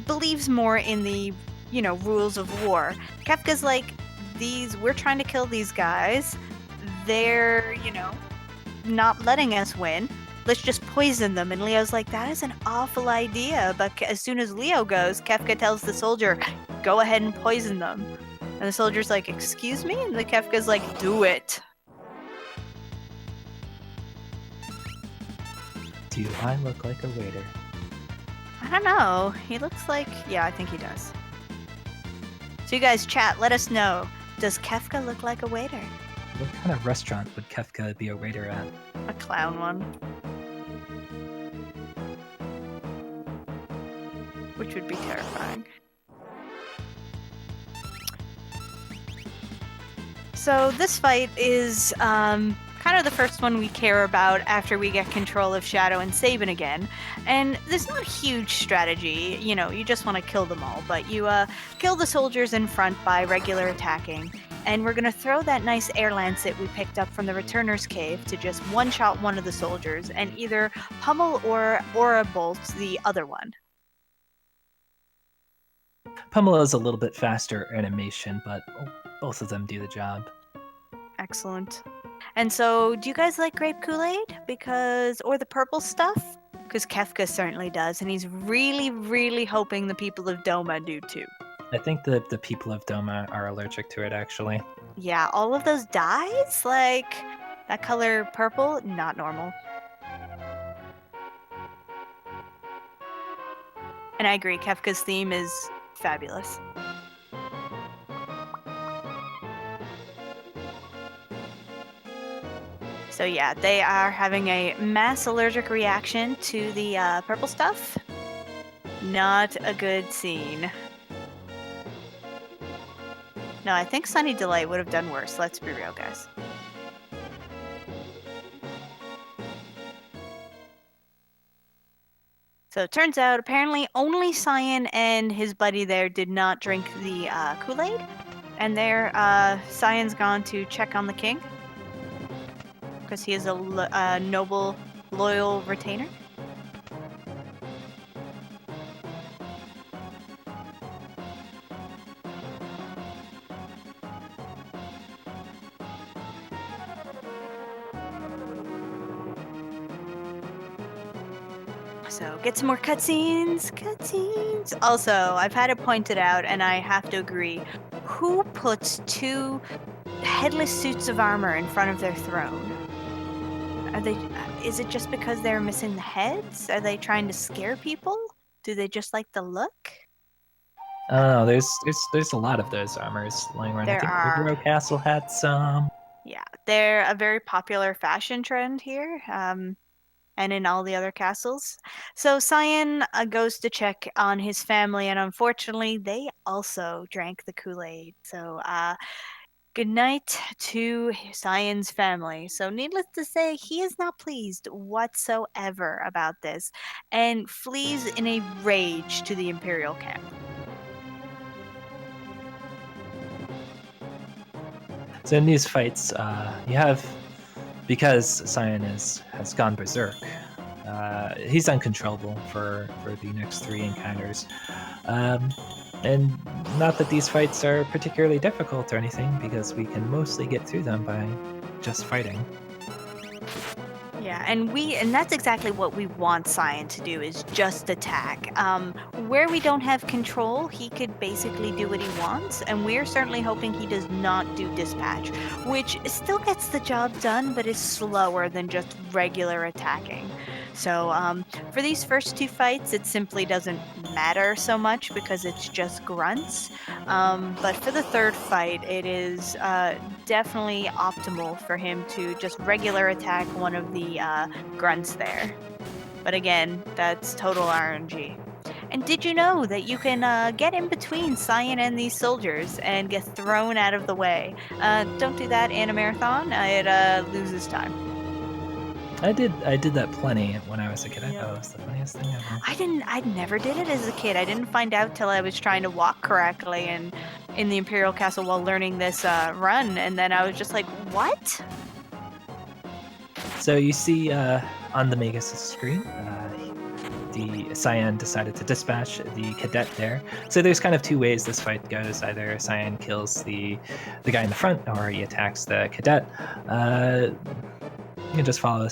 believes more in the, rules of war, Kefka's like, we're trying to kill these guys. They're, not letting us win. Let's just poison them. And Leo's like, that is an awful idea. But as soon as Leo goes, Kefka tells the soldier, go ahead and poison them. And the soldier's like, excuse me? And the Kefka's like, do it. Do I look like a waiter? I don't know. He looks like... Yeah, I think he does. So you guys chat, let us know. Does Kefka look like a waiter? What kind of restaurant would Kefka be a waiter at? A clown one. Which would be terrifying. So this fight is kind of the first one we care about after we get control of Shadow and Sabin again. And there's not a huge strategy, you just want to kill them all, but you kill the soldiers in front by regular attacking. And we're going to throw that nice air lancet we picked up from the Returner's Cave to just one-shot one of the soldiers and either pummel or aura bolt the other one. Pummel is a little bit faster animation, but both of them do the job. Excellent. And so, do you guys like grape Kool-Aid? Or the purple stuff? Because Kefka certainly does, and he's really, really hoping the people of Doma do too. I think the people of Doma are allergic to it, actually. Yeah, all of those dyes? Like, that color purple? Not normal. And I agree, Kefka's theme is fabulous. So yeah, they are having a mass allergic reaction to the purple stuff. Not a good scene. No, I think Sunny Delight would have done worse. Let's be real, guys. So it turns out, apparently, only Cyan and his buddy there did not drink the Kool-Aid. And there, Cyan's gone to check on the king. Because he is a noble, loyal retainer. So get some more cutscenes. Also, I've had it pointed out, and I have to agree. Who puts 2 headless suits of armor in front of their throne? Is it just because they're missing the heads? Are they trying to scare people? Do they just like the look? Oh, there's a lot of those armors lying around. I think Hero Castle had some. Yeah, they're a very popular fashion trend here. and in all the other castles. So Cyan goes to check on his family, and unfortunately, they also drank the Kool-Aid. So good night to Cyan's family. So, needless to say, he is not pleased whatsoever about this and flees in a rage to the Imperial camp. So in these fights, you have, because Cyan has gone berserk, he's uncontrollable for the next 3 encounters. Um, and not that these fights are particularly difficult or anything, because we can mostly get through them by just fighting. Yeah, and that's exactly what we want Cyan to do is just attack. Where we don't have control, he could basically do what he wants, and we're certainly hoping he does not do dispatch, which still gets the job done, but is slower than just regular attacking. So for these first 2 fights, it simply doesn't matter so much because it's just grunts. But for the third fight, it is definitely optimal for him to just regular attack one of the grunts there. But again, that's total RNG. And did you know that you can get in between Cyan and these soldiers and get thrown out of the way? Don't do that in a marathon. It loses time. I did that plenty when I was a kid. I thought Yep. it was the funniest thing ever. I never did it as a kid. I didn't find out till I was trying to walk correctly and in the Imperial Castle while learning this run, and then I was just like, what? So you see on the Magus screen, the Cyan decided to dispatch the cadet there. So there's kind of 2 ways this fight goes. Either Cyan kills the guy in the front, or he attacks the cadet. You can just follow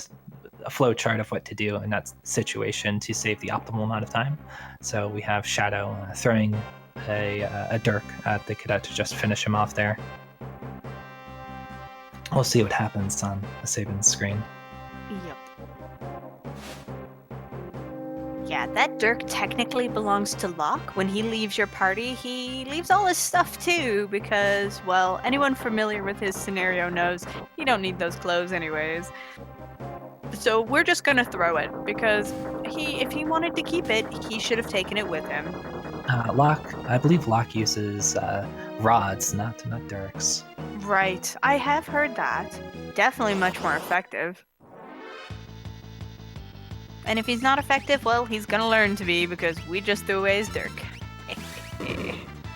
a flow chart of what to do in that situation to save the optimal amount of time. So we have Shadow throwing a dirk at the cadet to just finish him off there. We'll see what happens on the TheSabin screen. Yep. Yeah, that Dirk technically belongs to Locke. When he leaves your party, he leaves all his stuff too, because, well, anyone familiar with his scenario knows you don't need those clothes anyways. So we're just gonna throw it, because if he wanted to keep it, he should have taken it with him. Locke, I believe Locke uses rods, not dirks. Right, I have heard that. Definitely much more effective. And if he's not effective, well, he's gonna learn to be, because we just threw away his Dirk.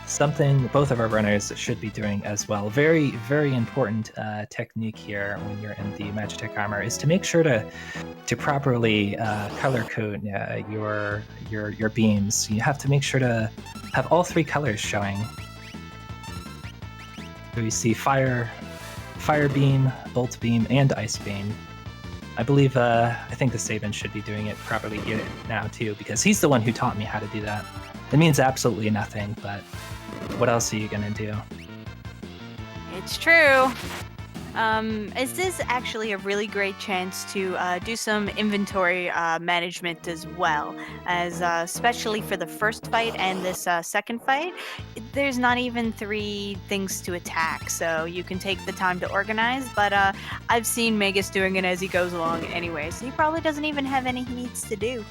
Something both of our runners should be doing as well. Very, very important technique here when you're in the Magitech armor is to make sure to properly color code your beams. You have to make sure to have all 3 colors showing. So you see fire beam, bolt beam, and ice beam. I believe I think TheSabin should be doing it properly here now too, because he's the one who taught me how to do that. It means absolutely nothing, but what else are you gonna do? It's true. Is this actually a really great chance to do some inventory management as well, as especially for the first fight and this second fight, there's not even 3 things to attack, so you can take the time to organize, but I've seen Magus doing it as he goes along anyway, so he probably doesn't even have any he needs to do.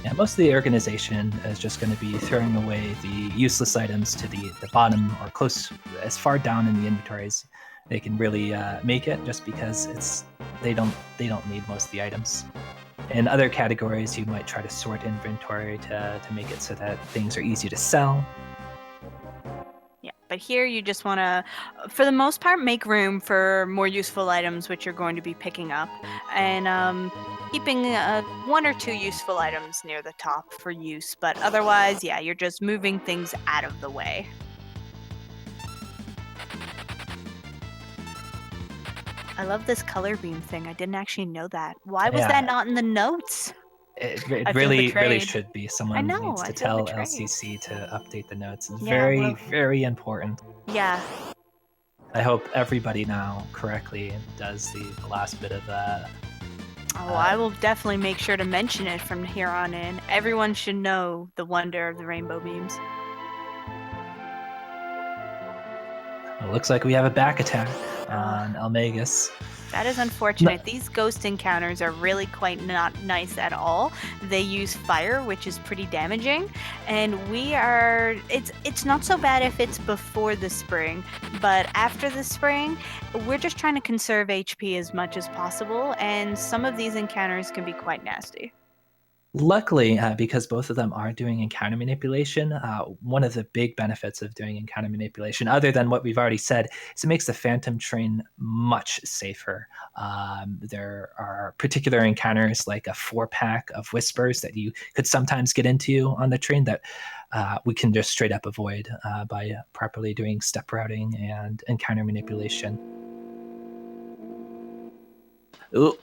Yeah, most of the organization is just going to be throwing away the useless items to the bottom or close, as far down in the inventories they can really make it, just because they don't need most of the items. In other categories, you might try to sort inventory to make it so that things are easy to sell. Yeah, but here you just want to, for the most part, make room for more useful items which you're going to be picking up, and keeping 1 or 2 useful items near the top for use. But otherwise, yeah, you're just moving things out of the way. I love this color beam thing. I didn't actually know that. Why was that not in the notes? It I feel really betrayed. should be. I Someone know, needs I to feel tell betrayed. LCC to update the notes. It's Yeah, well, very important. yeah. I hope everybody now correctly does the last bit of I will definitely make sure to mention it from here on in. Everyone should know the wonder of the rainbow beams. It looks like we have a back attack on eLmaGus. That is unfortunate. These ghost encounters are really quite not nice at all. They use fire, which is pretty damaging, and it's not so bad if it's before the spring, but after the spring, we're just trying to conserve HP as much as possible, and some of these encounters can be quite nasty. Luckily, because both of them are doing encounter manipulation, one of the big benefits of doing encounter manipulation, other than what we've already said, is it makes the Phantom Train much safer. There are particular encounters like a 4-pack of Whispers that you could sometimes get into on the train that we can just straight up avoid by properly doing step routing and encounter manipulation. Ooh,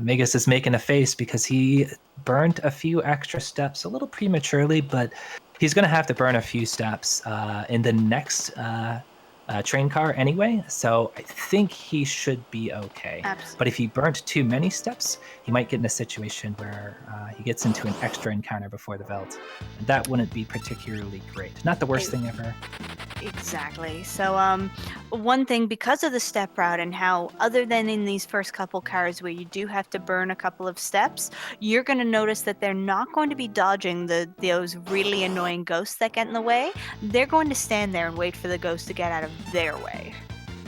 Magus is making a face because he burned a few extra steps a little prematurely, but he's going to have to burn a few steps in the next train car anyway, so I think he should be okay. Absolutely. But if he burned too many steps, he might get in a situation where he gets into an extra encounter before the Veld. And that wouldn't be particularly great. Not the worst thing ever. Exactly. So, one thing, because of the step route and how, other than in these first couple cars where you do have to burn a couple of steps, you're going to notice that they're not going to be dodging those really annoying ghosts that get in the way. They're going to stand there and wait for the ghost to get out of their way.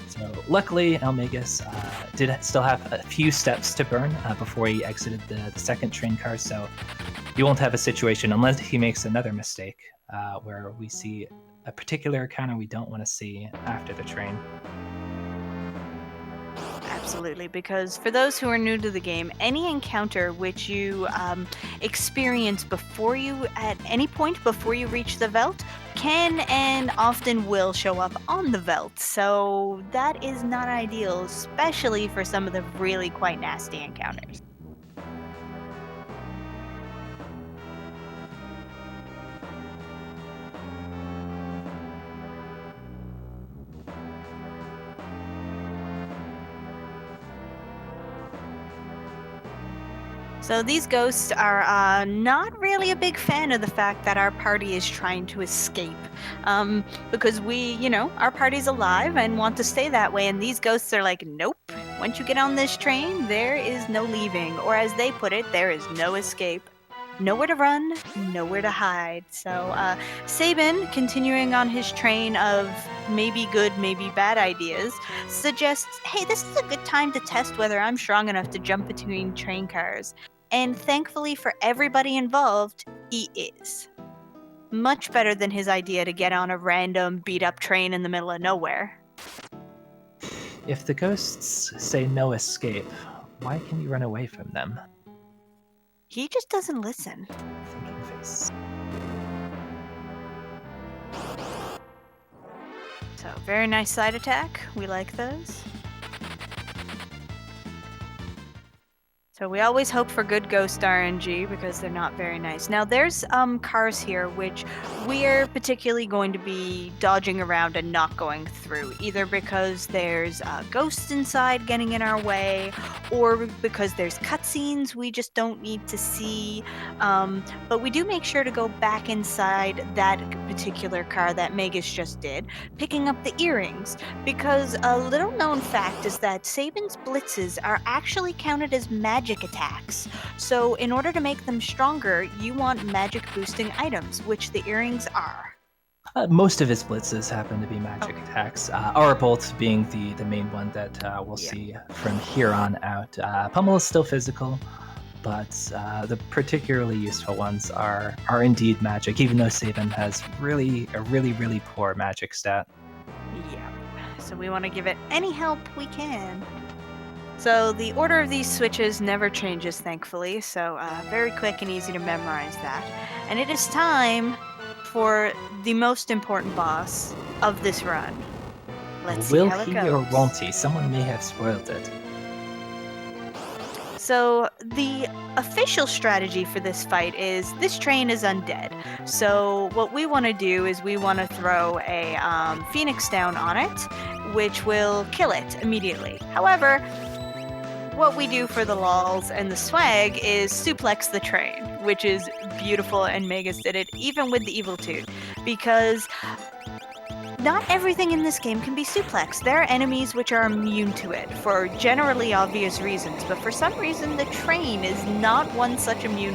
So luckily, eLmaGus did still have a few steps to burn before he exited the second train car, so you won't have a situation, unless he makes another mistake, where we see a particular encounter we don't want to see after the train. Absolutely, because for those who are new to the game, any encounter which you experience at any point before you reach the Veld can and often will show up on the Veld. So that is not ideal, especially for some of the really quite nasty encounters. So these ghosts are not really a big fan of the fact that our party is trying to escape, because our party's alive and want to stay that way, and these ghosts are like, nope, once you get on this train, there is no leaving, or as they put it, there is no escape. Nowhere to run, nowhere to hide. So TheSabin, continuing on his train of maybe good, maybe bad ideas, suggests, hey, this is a good time to test whether I'm strong enough to jump between train cars. And thankfully for everybody involved, he is. Much better than his idea to get on a random beat-up train in the middle of nowhere. If the ghosts say no escape, why can you run away from them? He just doesn't listen. Thinking face. So, very nice side attack. We like those. So we always hope for good ghost RNG because they're not very nice. Now there's cars here which we're particularly going to be dodging around and not going through, either because there's ghosts inside getting in our way, or because there's cutscenes we just don't need to see. But we do make sure to go back inside that particular car that Magus just did, picking up the earrings, because a little known fact is that TheSabin's blitzes are actually counted as magic attacks. So in order to make them stronger, you want magic boosting items, which the earrings are. Most of his blitzes happen to be magic attacks. Our bolt being the main one that we'll see from here on out. Pummel is still physical, but the particularly useful ones are indeed magic, even though TheSabin has a really poor magic stat. Yeah, so we want to give it any help we can. So the order of these switches never changes, thankfully, so very quick and easy to memorize that. And it is time for the most important boss of this run. Let's see how it goes. Will he or won't he? Someone may have spoiled it. So the official strategy for this fight is this train is undead. So what we want to do is we want to throw a Phoenix down on it, which will kill it immediately. However, what we do for the lols and the swag is suplex the train, which is beautiful, and Magus did it even with the Evil Tooth, because not everything in this game can be suplexed. There are enemies which are immune to it for generally obvious reasons, but for some reason the train is not one such immune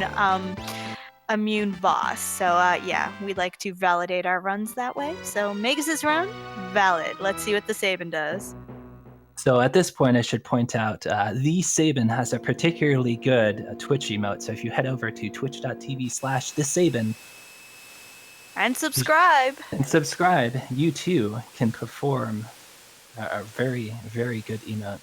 boss. So yeah, we like to validate our runs that way. So Magus' run, valid. Let's see what TheSabin does. So at this point, I should point out TheSabin has a particularly good Twitch emote. So if you head over to twitch.tv/TheSabin And subscribe. and subscribe, you too can perform a very, very good emote.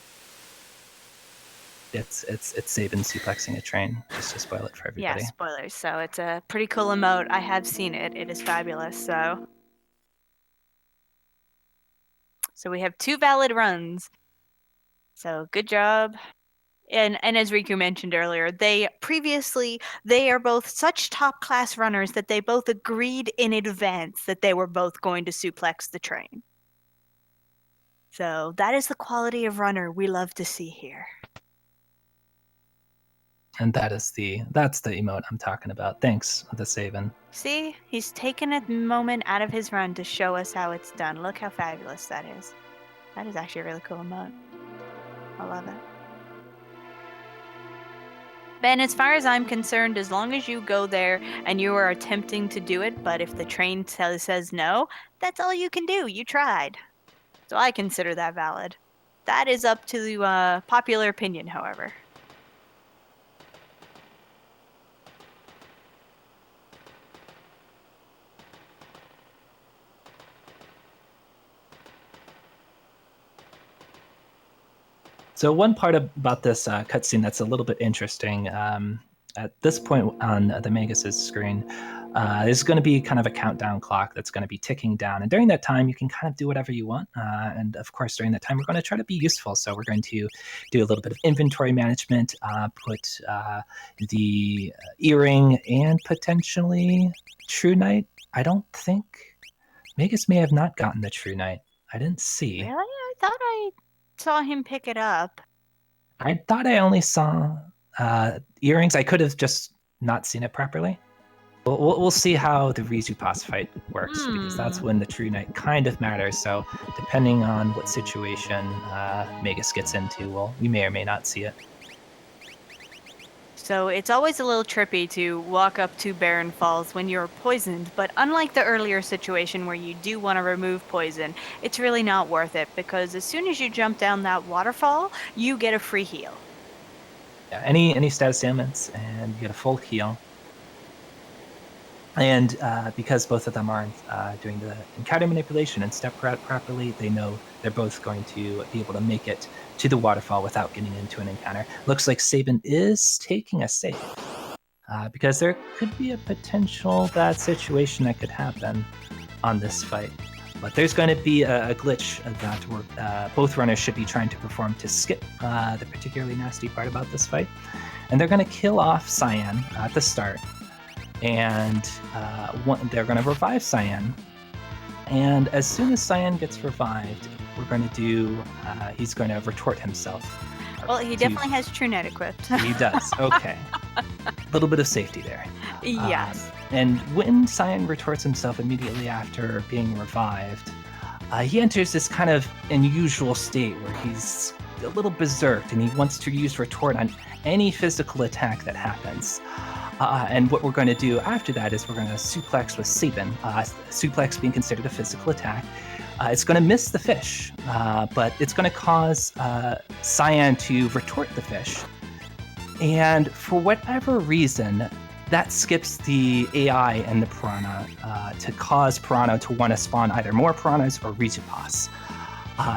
It's Sabin suplexing a train, just to spoil it for everybody. Yeah, spoilers. So it's a pretty cool emote. I have seen it. It is fabulous. So we have 2 valid runs. So good job. And as Riku mentioned earlier, they are both such top class runners that they both agreed in advance that they were both going to suplex the train. So that is the quality of runner we love to see here. And that's the emote I'm talking about. Thanks, TheSabin. See, he's taken a moment out of his run to show us how it's done. Look how fabulous that is. That is actually a really cool emote. I love it. Ben, as far as I'm concerned, as long as you go there and you are attempting to do it, but if the train says no, that's all you can do. You tried. So I consider that valid. That is up to popular opinion, however. So one part about this cutscene that's a little bit interesting. At this point on the Magus' screen, there's going to be kind of a countdown clock that's going to be ticking down. And during that time, you can kind of do whatever you want. And of course, during that time, we're going to try to be useful. So we're going to do a little bit of inventory management, put the earring and potentially True Knight. I don't think Magus may have not gotten the True Knight. I didn't see. Really? I thought I saw him pick it up. I thought I only saw earrings. I could have just not seen it properly. We'll see how the Rizu boss fight works because that's when the True Knight kind of matters. So depending on what situation Magus gets into, well, we may or may not see it. So it's always a little trippy to walk up to Barren Falls when you're poisoned, but unlike the earlier situation where you do want to remove poison, it's really not worth it because as soon as you jump down that waterfall, you get a free heal. Yeah, any status ailments and you get a full heal. And because both of them aren't doing the encounter manipulation and step properly, they know they're both going to be able to make it to the waterfall without getting into an encounter. Looks like Sabin is taking a save because there could be a potential bad situation that could happen on this fight. But there's going to be a glitch that both runners should be trying to perform to skip the particularly nasty part about this fight. And they're going to kill off Cyan at the start. And they're going to revive Cyan. And as soon as Cyan gets revived, we're going to do, he's going to retort himself. Well, he definitely has True Knight equipped. He does, okay. A little bit of safety there. Yes. And when Cyan retorts himself immediately after being revived, he enters this kind of unusual state where he's a little berserked and he wants to use retort on any physical attack that happens. And what we're going to do after that is we're going to suplex with Sabin, suplex being considered a physical attack. It's going to miss the fish, but it's going to cause Cyan to retort the fish. And for whatever reason, that skips the AI and the Piranha to cause Piranha to want to spawn either more Piranhas or Rizupas.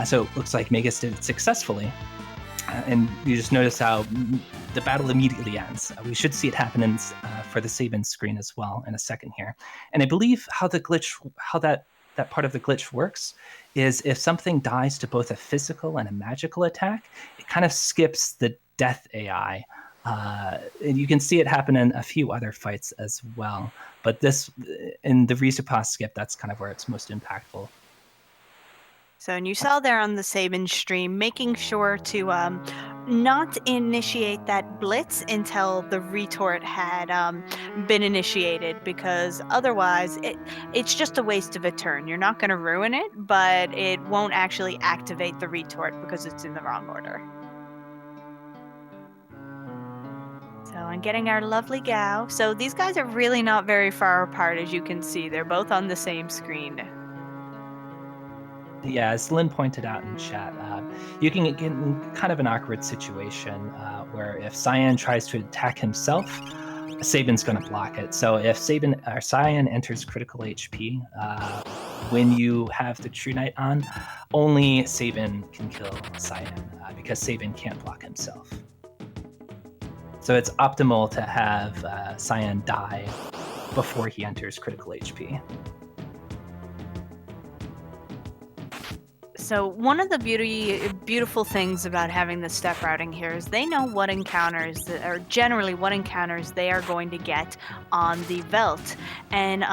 So it looks like Magus did it successfully. And you just notice how the battle immediately ends. We should see it happen for the Sabin screen as well in a second here. And I believe how that part of the glitch works is if something dies to both a physical and a magical attack, it kind of skips the death AI. And you can see it happen in a few other fights as well. But this, in the Rizupas skip, that's kind of where it's most impactful. So, and you saw there on the Sabin stream, making sure to not initiate that blitz until the retort had been initiated, because otherwise it's just a waste of a turn. You're not going to ruin it, but it won't actually activate the retort because it's in the wrong order. So I'm getting our lovely Gao. So these guys are really not very far apart, as you can see. They're both on the same screen. Yeah, as Lynn pointed out in chat, you can get in kind of an awkward situation where if Cyan tries to attack himself, Sabin's going to block it. So if Cyan enters critical HP when you have the True Knight on, only Sabin can kill Cyan because Sabin can't block himself. So it's optimal to have Cyan die before he enters critical HP. So one of the beautiful things about having the step routing here is they know what encounters, or generally what encounters they are going to get on the Veld. And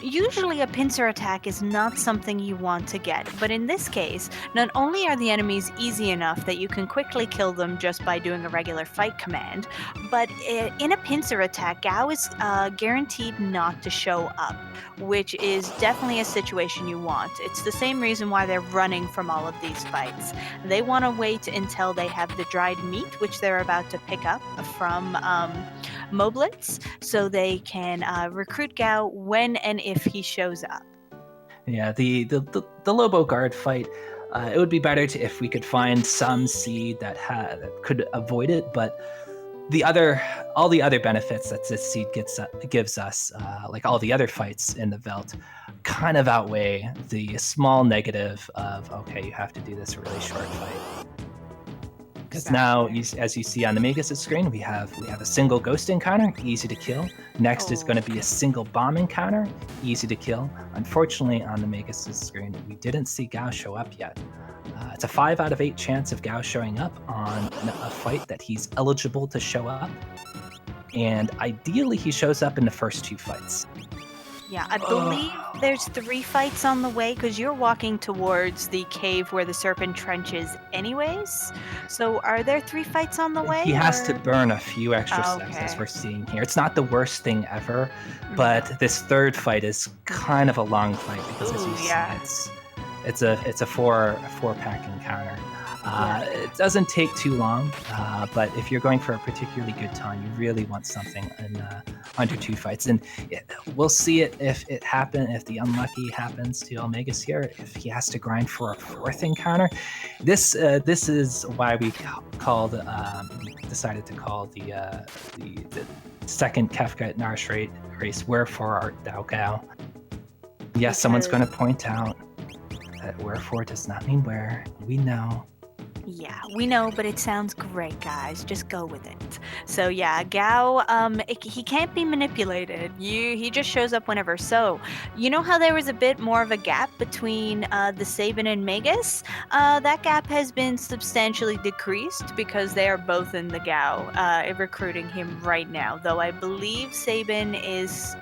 usually a pincer attack is not something you want to get, but in this case, not only are the enemies easy enough that you can quickly kill them just by doing a regular fight command, but in a pincer attack, Gao is guaranteed not to show up, which is definitely a situation you want. It's the same reason why they're running from all of these fights. They want to wait until they have the dried meat, which they're about to pick up from Moblitz, so they can recruit Gao when and if he shows up. Yeah, the Lobo Guard fight, it would be better if we could find some seed that could avoid it, but all the other benefits that this seed gives us, like all the other fights in the Veld, kind of outweigh the small negative of, okay, you have to do this really short fight. Because now, as you see on the eLmaGus screen, we have a single ghost encounter, easy to kill. Next is going to be a single bomb encounter, easy to kill. Unfortunately, on the eLmaGus screen, we didn't see Gao show up yet. It's a 5 out of 8 chance of Gao showing up on a fight that he's eligible to show up. And ideally, he shows up in the first 2 fights. Yeah, I believe there's 3 fights on the way, because you're walking towards the cave where the Serpent Trench is anyways. So are there 3 fights on the way? He has to burn a few extra steps, as we're seeing here. It's not the worst thing ever, but this 3rd fight is kind of a long fight, because as you see, it's a 4-pack encounter. It doesn't take too long, but if you're going for a particularly good time, you really want something in under 2 fights. And we'll see it if the unlucky happens to eLmaGus here, if he has to grind for a 4th encounter. This is why we decided to call the second Kefka at Narshe race, "Wherefore art thou, Gao?" Yes, someone's going to point out that wherefore does not mean where. We know. Yeah, we know, but it sounds great, guys. Just go with it. So yeah, Gao, he can't be manipulated. He just shows up whenever. So, you know how there was a bit more of a gap between TheSabin and eLmaGus? That gap has been substantially decreased because they are both in the Gao, recruiting him right now. Though I believe Sabin is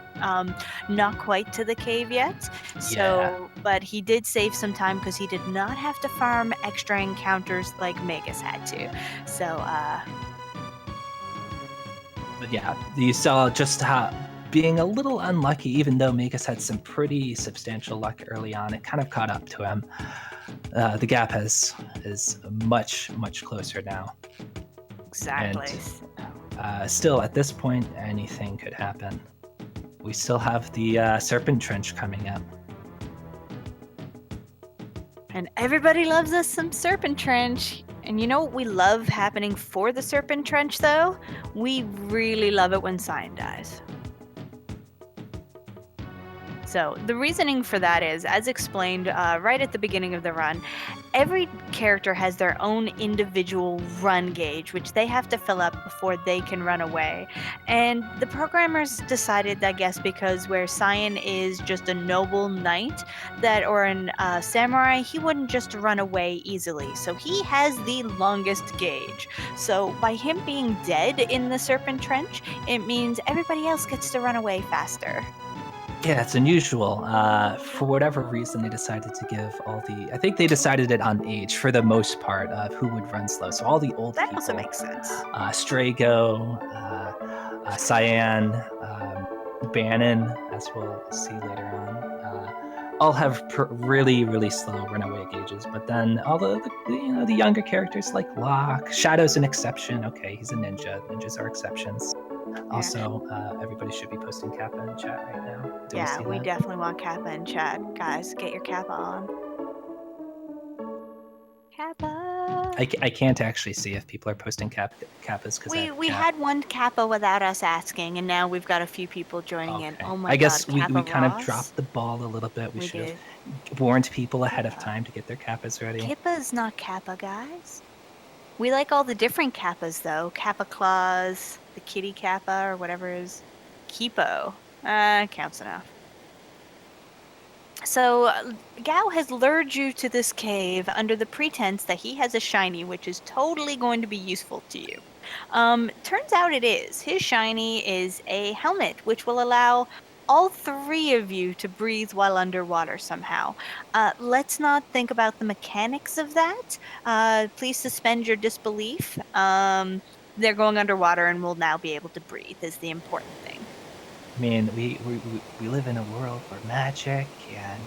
not quite to the cave yet. So, but he did save some time because he did not have to farm extra encounters like eLmaGus had to. So, but yeah, you saw just how being a little unlucky, even though eLmaGus had some pretty substantial luck early on, it kind of caught up to him. The gap is much closer now. Exactly. And, still, at this point, anything could happen. We still have the Serpent Trench coming up. And everybody loves us some Serpent Trench. And you know what we love happening for the Serpent Trench, though? We really love it when Cyan dies. So the reasoning for that is, as explained right at the beginning of the run, every character has their own individual run gauge, which they have to fill up before they can run away. And the programmers decided, I guess, because where Cyan is just a noble knight or a samurai, he wouldn't just run away easily. So he has the longest gauge. So by him being dead in the Serpent Trench, it means everybody else gets to run away faster. Yeah, it's unusual. For whatever reason, they decided to give all the. I think they decided it on age for the most part of who would run slow. So all the old That also people, makes sense. Strago, Cyan, Bannon, as we'll see later on, all have really, really slow runaway gauges. But then all the younger characters like Locke, Shadow's an exception. Okay, he's a ninja. Ninjas are exceptions. Yeah. Also, everybody should be posting Kappa in chat right now. Do we Yeah, see we that? definitely want Kappa in chat. Guys, get your Kappa on. Kappa. I can't actually see if people are posting Kappas because I have We chat. had one Kappa without us asking, and now we've got a few people joining in. Okay. Oh my I God, guess Kappa we kind of Ross. dropped the ball a little bit. We We should have did. warned people ahead of Kippa. time to get their Kappas ready. Kippa's not Kappa, guys. We like all the different Kappas though. Kappa Claus, the kitty Kappa, or whatever is Kipo. Counts enough. So, Gao has lured you to this cave under the pretense that he has a shiny, which is totally going to be useful to you. Turns out it is. His shiny is a helmet, which will allow all three of you to breathe while underwater somehow. Let's not think about the mechanics of that. Please suspend your disbelief. They're going underwater and will now be able to breathe, is the important thing. I mean, we live in a world where magic and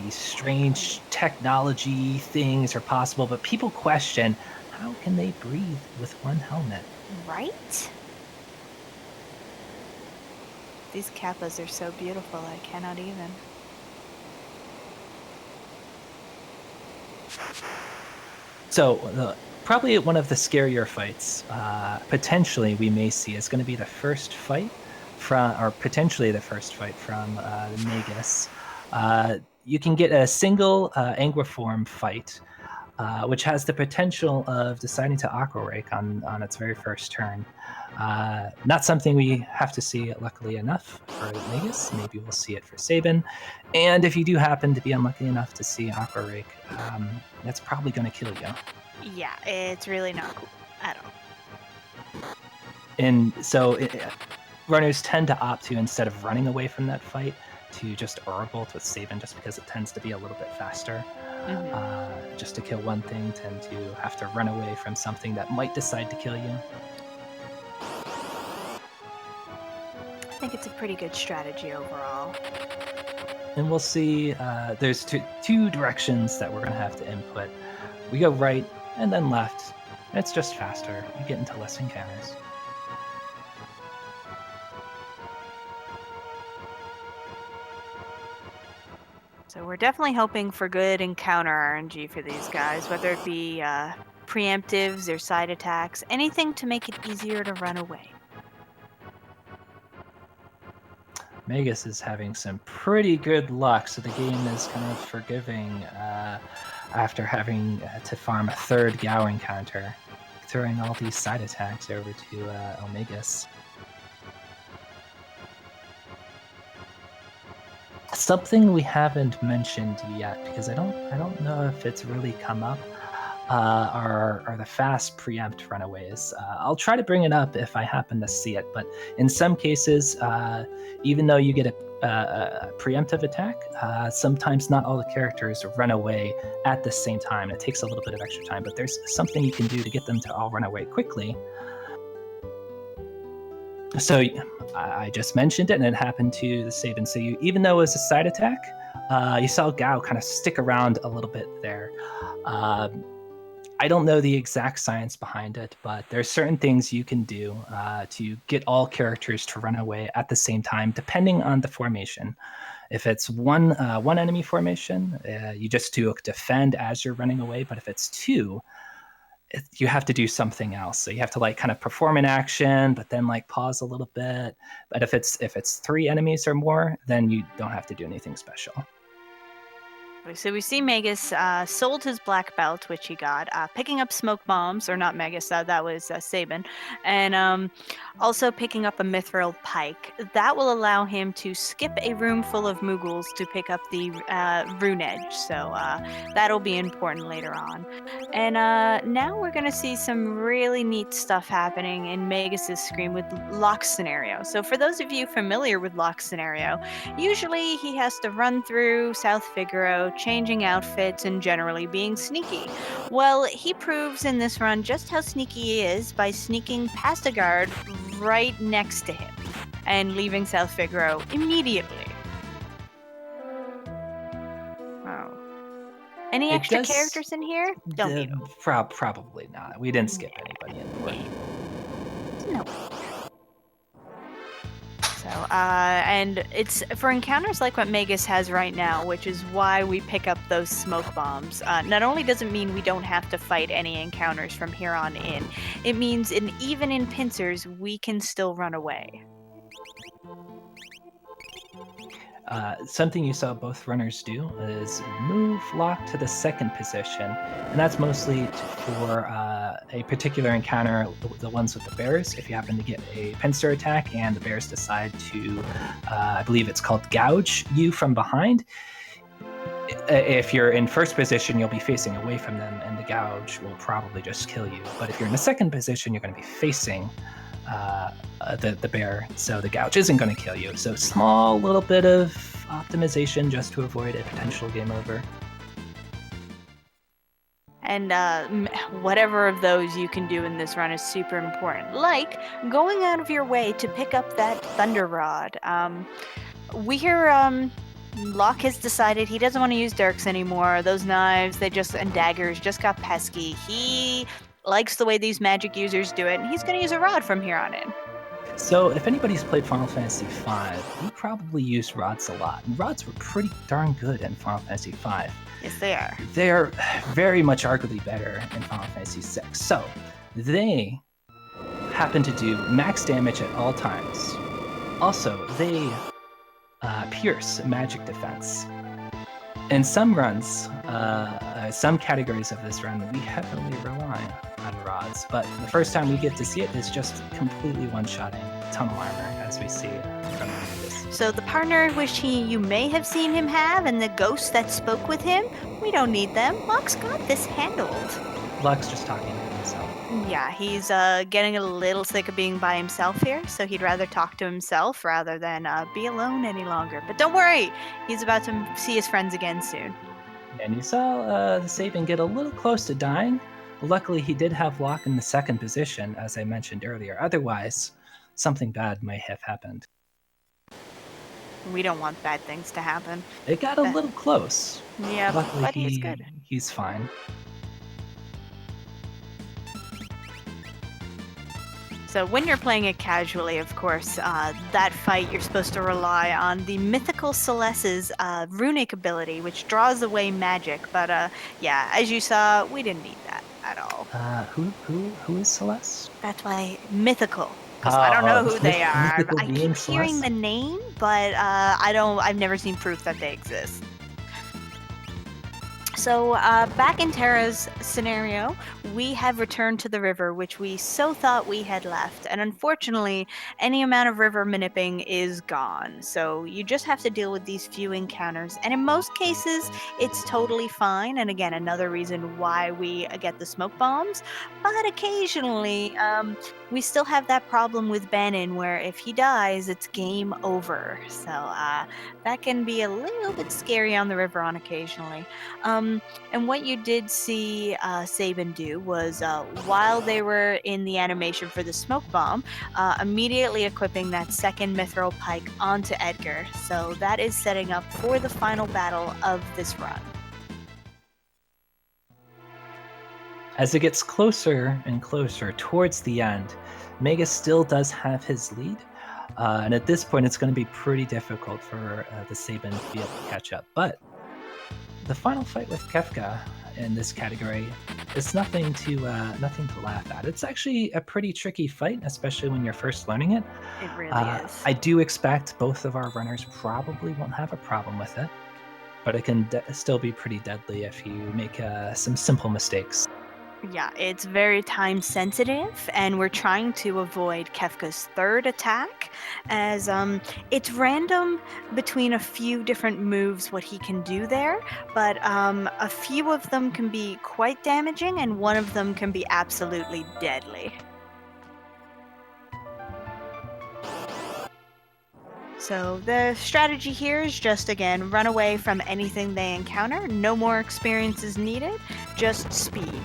these strange technology things are possible, but people question how can they breathe with one helmet? Right? These kappas are so beautiful, I cannot even. So probably one of the scarier fights potentially we may see is going to be the first fight from, or potentially the first fight from the Magus. You can get a single Anguiform fight, which has the potential of deciding to Aqua Rake on its very first turn. Not something we have to see, luckily enough, for Magus. Maybe we'll see it for Sabin. And if you do happen to be unlucky enough to see Aqua Rake, that's probably going to kill you. Yeah, it's really not cool at all. And so runners tend to opt to, instead of running away from that fight, to just Aura Bolt with Sabin, just because it tends to be a little bit faster. Just to kill one thing, tend to have to run away from something that might decide to kill you. I think it's a pretty good strategy overall. And we'll see, there's two directions that we're going to have to input. We go right and then left. It's just faster. You get into less encounters. So we're definitely hoping for good encounter RNG for these guys, whether it be preemptives or side attacks, anything to make it easier to run away. Magus is having some pretty good luck, so the game is kind of forgiving after having to farm a third Gao encounter, throwing all these side attacks over to eLmaGus. Something we haven't mentioned yet, because I don't know if it's really come up, are the fast preempt runaways. I'll try to bring it up if I happen to see it, but in some cases, even though you get a preemptive attack, sometimes not all the characters run away at the same time. It takes a little bit of extra time, but there's something you can do to get them to all run away quickly. So I just mentioned it, and it happened to TheSabin. So even though it was a side attack, you saw Gao kind of stick around a little bit there. I don't know the exact science behind it, but there's certain things you can do to get all characters to run away at the same time, depending on the formation. If it's one enemy formation, you just do defend as you're running away. But if it's two, you have to do something else. So you have to kind of perform an action, but then pause a little bit. But if it's three enemies or more, then you don't have to do anything special. So we see Magus sold his black belt, which he got, picking up smoke bombs, or not Magus, that was SabIn, and also picking up a mithril pike. That will allow him to skip a room full of Moogles to pick up the rune edge, so that'll be important later on. And now we're going to see some really neat stuff happening in Magus's screen with Locke's scenario. So for those of you familiar with Locke's scenario, usually he has to run through South Figaro, changing outfits and generally being sneaky. Well, he proves in this run just how sneaky he is by sneaking past a guard right next to him and leaving South Figaro immediately. Oh. Any extra characters in here? Don't need them. Probably not. We didn't skip anybody in the way. No. So, and it's for encounters like what Magus has right now, which is why we pick up those smoke bombs. Not only does it mean we don't have to fight any encounters from here on in, it means even in pincers, we can still run away. Something you saw both runners do is move Locke to the second position, and that's mostly for a particular encounter, the ones with the bears. If you happen to get a pincer attack and the bears decide to, I believe it's called gouge you from behind, if you're in first position, you'll be facing away from them, and the gouge will probably just kill you. But if you're in the second position, you're going to be facing the bear, so the gouge isn't going to kill you. So small little bit of optimization just to avoid a potential game over. And whatever of those you can do in this run is super important. Like going out of your way to pick up that thunder rod. We hear Locke has decided he doesn't want to use dirks anymore. Those knives, and daggers just got pesky. He likes the way these magic users do it, and he's going to use a rod from here on in. So if anybody's played Final Fantasy V, we probably used rods a lot. And rods were pretty darn good in Final Fantasy V. Yes, they are. They're very much arguably better in Final Fantasy VI. So they happen to do max damage at all times. Also, they pierce magic defense. In some runs, some categories of this run, we heavily rely on rods, but the first time we get to see it is just completely one-shotting tunnel armor, as we see from this. So the partner which you may have seen him have, and the ghost that spoke with him, we don't need them. Locke's got this handled. Locke's just talking to himself. Yeah, he's getting a little sick of being by himself here, so he'd rather talk to himself rather than be alone any longer. But don't worry, he's about to see his friends again soon. And you saw TheSabin get a little close to dying. Luckily, he did have Locke in the second position, as I mentioned earlier. Otherwise, something bad might have happened. We don't want bad things to happen. It got a little close. Yeah, luckily, but he's good. He's fine. So when you're playing it casually, of course, that fight, you're supposed to rely on the mythical Celeste's runic ability, which draws away magic. But yeah, as you saw, we didn't need that at all. Who is Celeste? That's why mythical. Because I don't know who they are. I keep hearing the name, but I've never seen proof that they exist. So back in Terra's scenario, we have returned to the river, which we so thought we had left. And unfortunately, any amount of river manipping is gone. So you just have to deal with these few encounters. And in most cases, it's totally fine. And again, another reason why we get the smoke bombs. But occasionally, we still have that problem with Bannon, where if he dies, it's game over. So that can be a little bit scary on the river on occasionally. And what you did see SabIn do was, while they were in the animation for the smoke bomb, immediately equipping that second mithril pike onto Edgar. So that is setting up for the final battle of this run. As it gets closer and closer towards the end, Magus still does have his lead. And at this point, it's going to be pretty difficult for TheSabin to be able to catch up. But the final fight with Kefka in this category is nothing to laugh at. It's actually a pretty tricky fight, especially when you're first learning it. It really is. I do expect both of our runners probably won't have a problem with it. but it can still be pretty deadly if you make some simple mistakes. Yeah, it's very time sensitive, and we're trying to avoid Kefka's third attack, as it's random between a few different moves what he can do there, but a few of them can be quite damaging, and one of them can be absolutely deadly. So the strategy here is just, again, run away from anything they encounter. No more experience is needed, just speed.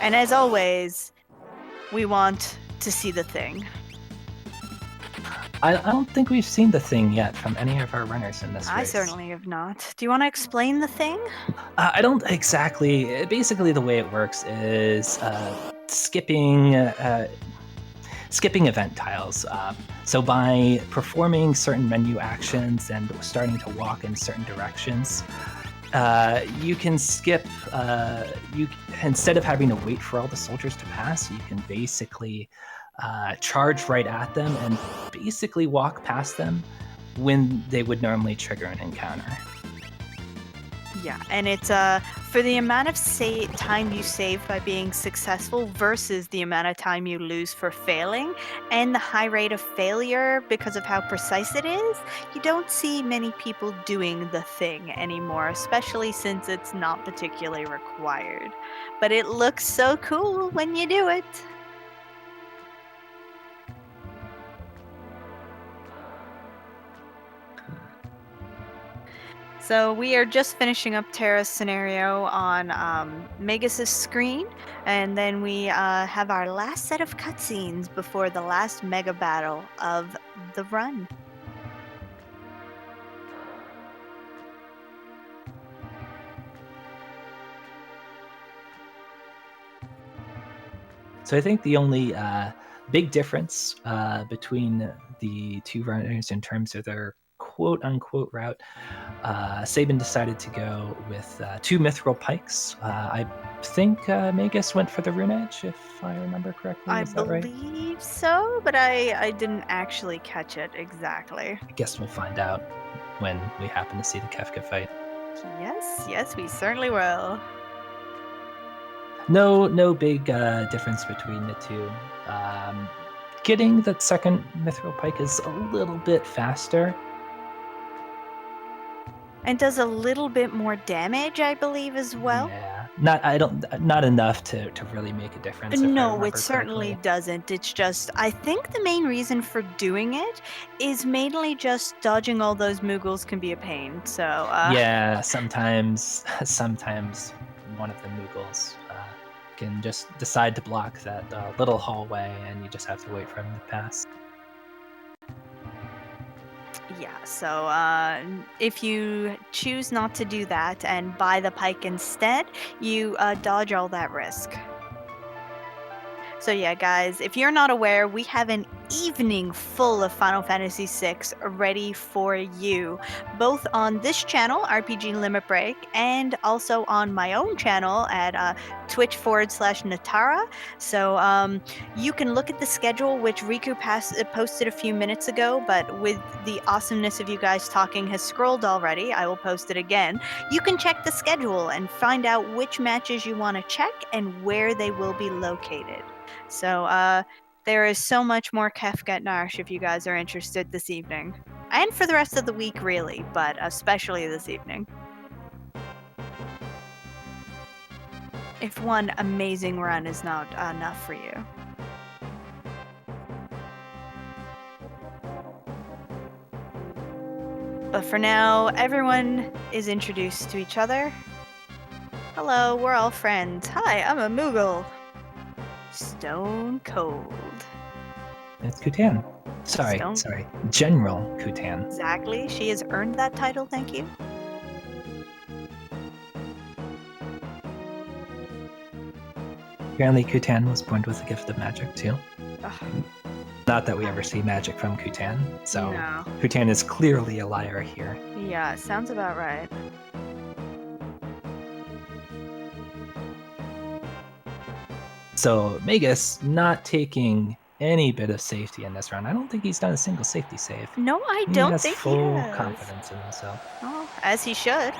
And as always, we want to see the thing. I don't think we've seen the thing yet from any of our runners in this race. I certainly have not. Do you want to explain the thing? I don't exactly. Basically, the way it works is skipping event tiles. So by performing certain menu actions and starting to walk in certain directions, you can skip. Instead of having to wait for all the soldiers to pass, you can basically charge right at them and basically walk past them when they would normally trigger an encounter. Yeah, and it's for the amount of time you save by being successful versus the amount of time you lose for failing, and the high rate of failure because of how precise it is, you don't see many people doing the thing anymore, especially since it's not particularly required. But it looks so cool when you do it. So we are just finishing up Terra's scenario on eLmaGus' screen, and then we have our last set of cutscenes before the last mega battle of the run. So I think the only big difference between the two runners in terms of their quote unquote route, Sabin decided to go with two mithril pikes. I think eLmaGus went for the rune edge, if I remember correctly. I Is that right? believe so, but I didn't actually catch it exactly. I guess we'll find out when we happen to see the Kefka fight. Yes, we certainly will. No big difference between the two. Getting that second mithril pike is a little bit faster. And does a little bit more damage, I believe, as well. Yeah, not enough to really make a difference. If I No, it remember certainly correctly. doesn't. It's just, I think the main reason for doing it is mainly just dodging all those Moogles can be a pain. So, Yeah, sometimes one of the Moogles can just decide to block that little hallway, and you just have to wait for him to pass. yeah, so if you choose not to do that and buy the pike instead, you dodge all that risk. So yeah, guys, if you're not aware, we have an evening full of Final Fantasy VI ready for you, both on this channel, RPG Limit Break, and also on my own channel at Twitch/Natara. So you can look at the schedule, which Riku posted a few minutes ago, but with the awesomeness of you guys talking has scrolled already, I will post it again. You can check the schedule and find out which matches you want to check and where they will be located. So there is so much more Kefka at Narshe if you guys are interested this evening. And for the rest of the week, really, but especially this evening. If one amazing run is not enough for you. But for now, everyone is introduced to each other. Hello, we're all friends. Hi, I'm a Moogle. Stone Cold. It's Kutan. Sorry, General Kutan. Exactly. She has earned that title, thank you. Apparently, Kutan was born with a gift of magic too. Ugh. Not that we ever see magic from Kutan, so No. Kutan is clearly a liar here. Yeah, sounds about right. So eLmaGus not taking any bit of safety in this run. I don't think he's done a single safety save. No, I He don't has think he full has. confidence in himself. Oh, as he should.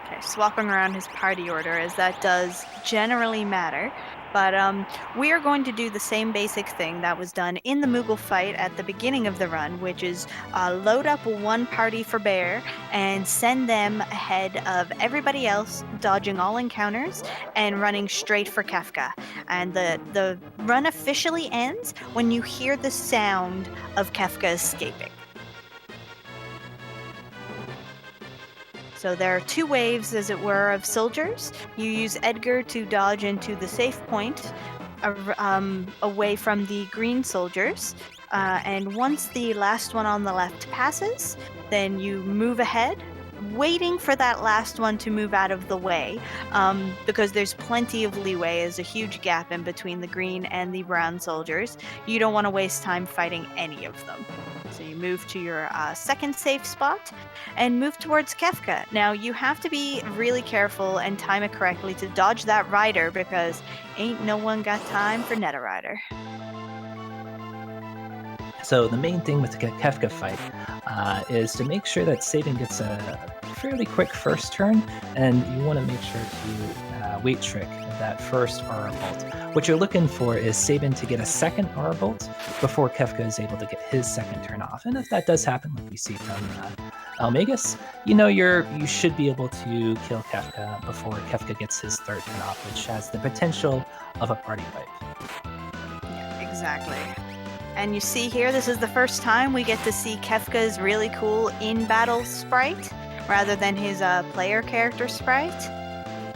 Okay, swapping around his party order, as that does generally matter. But we are going to do the same basic thing that was done in the Moogle fight at the beginning of the run, which is load up one party for Bear and send them ahead of everybody else, dodging all encounters and running straight for Kefka. And the run officially ends when you hear the sound of Kefka escaping. So there are two waves, as it were, of soldiers. You use Edgar to dodge into the safe point away from the green soldiers. And once the last one on the left passes, then you move ahead, waiting for that last one to move out of the way, because there's plenty of leeway. There's a huge gap in between the green and the brown soldiers. You don't want to waste time fighting any of them. So you move to your second safe spot and move towards Kefka. Now, you have to be really careful and time it correctly to dodge that rider, because ain't no one got time for Netta Rider. So the main thing with the Kefka fight is to make sure that SabIn gets a fairly quick first turn, and you want to make sure to wait trick that first Aura Bolt. What you're looking for is SabIn to get a second Aura Bolt before Kefka is able to get his second turn off. And if that does happen, like we see from eLmaGus, you should be able to kill Kefka before Kefka gets his third turn off, which has the potential of a party wipe. Yeah, exactly. And you see here, this is the first time we get to see Kefka's really cool in-battle sprite, rather than his player character sprite.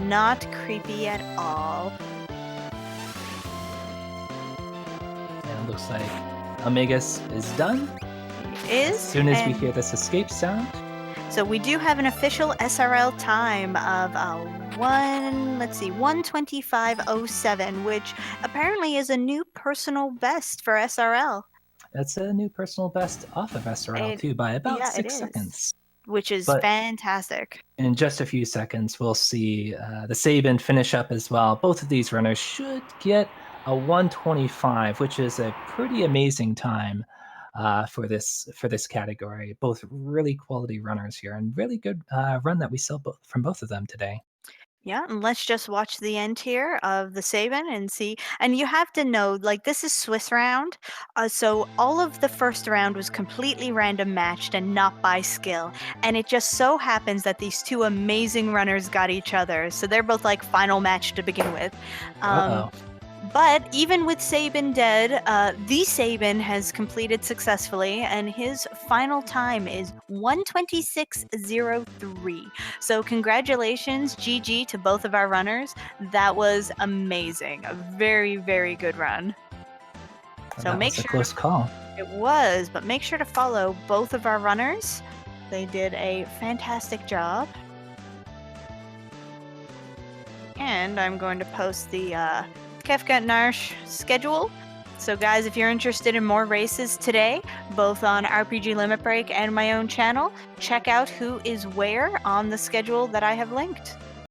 Not creepy at all. And it looks like eLmaGus is done. He is. As soon as we hear this escape sound. So we do have an official SRL time of 1:25:07, which apparently is a new personal best for SRL. That's a new personal best off of SRL too, by about 6 seconds. Which is fantastic. In just a few seconds, we'll see TheSabin finish up as well. Both of these runners should get a 1:25, which is a pretty amazing time for this category. Both really quality runners here, and really good run that we saw from both of them today. Yeah, and let's just watch the end here of TheSabin and see. And you have to know, like, this is Swiss round, so all of the first round was completely random matched and not by skill. And it just so happens that these two amazing runners got each other, so they're both like final match to begin with. But even with SabIn dead, TheSabin has completed successfully, and his final time is 1:26:03. So congratulations, GG to both of our runners. That was amazing. A very, very good run. So make sure. That was a close call. It was, but make sure to follow both of our runners. They did a fantastic job. And I'm going to post the Kefka Narshe schedule. So guys, if you're interested in more races today, both on RPG Limit Break and my own channel, check out who is where on the schedule that I have linked.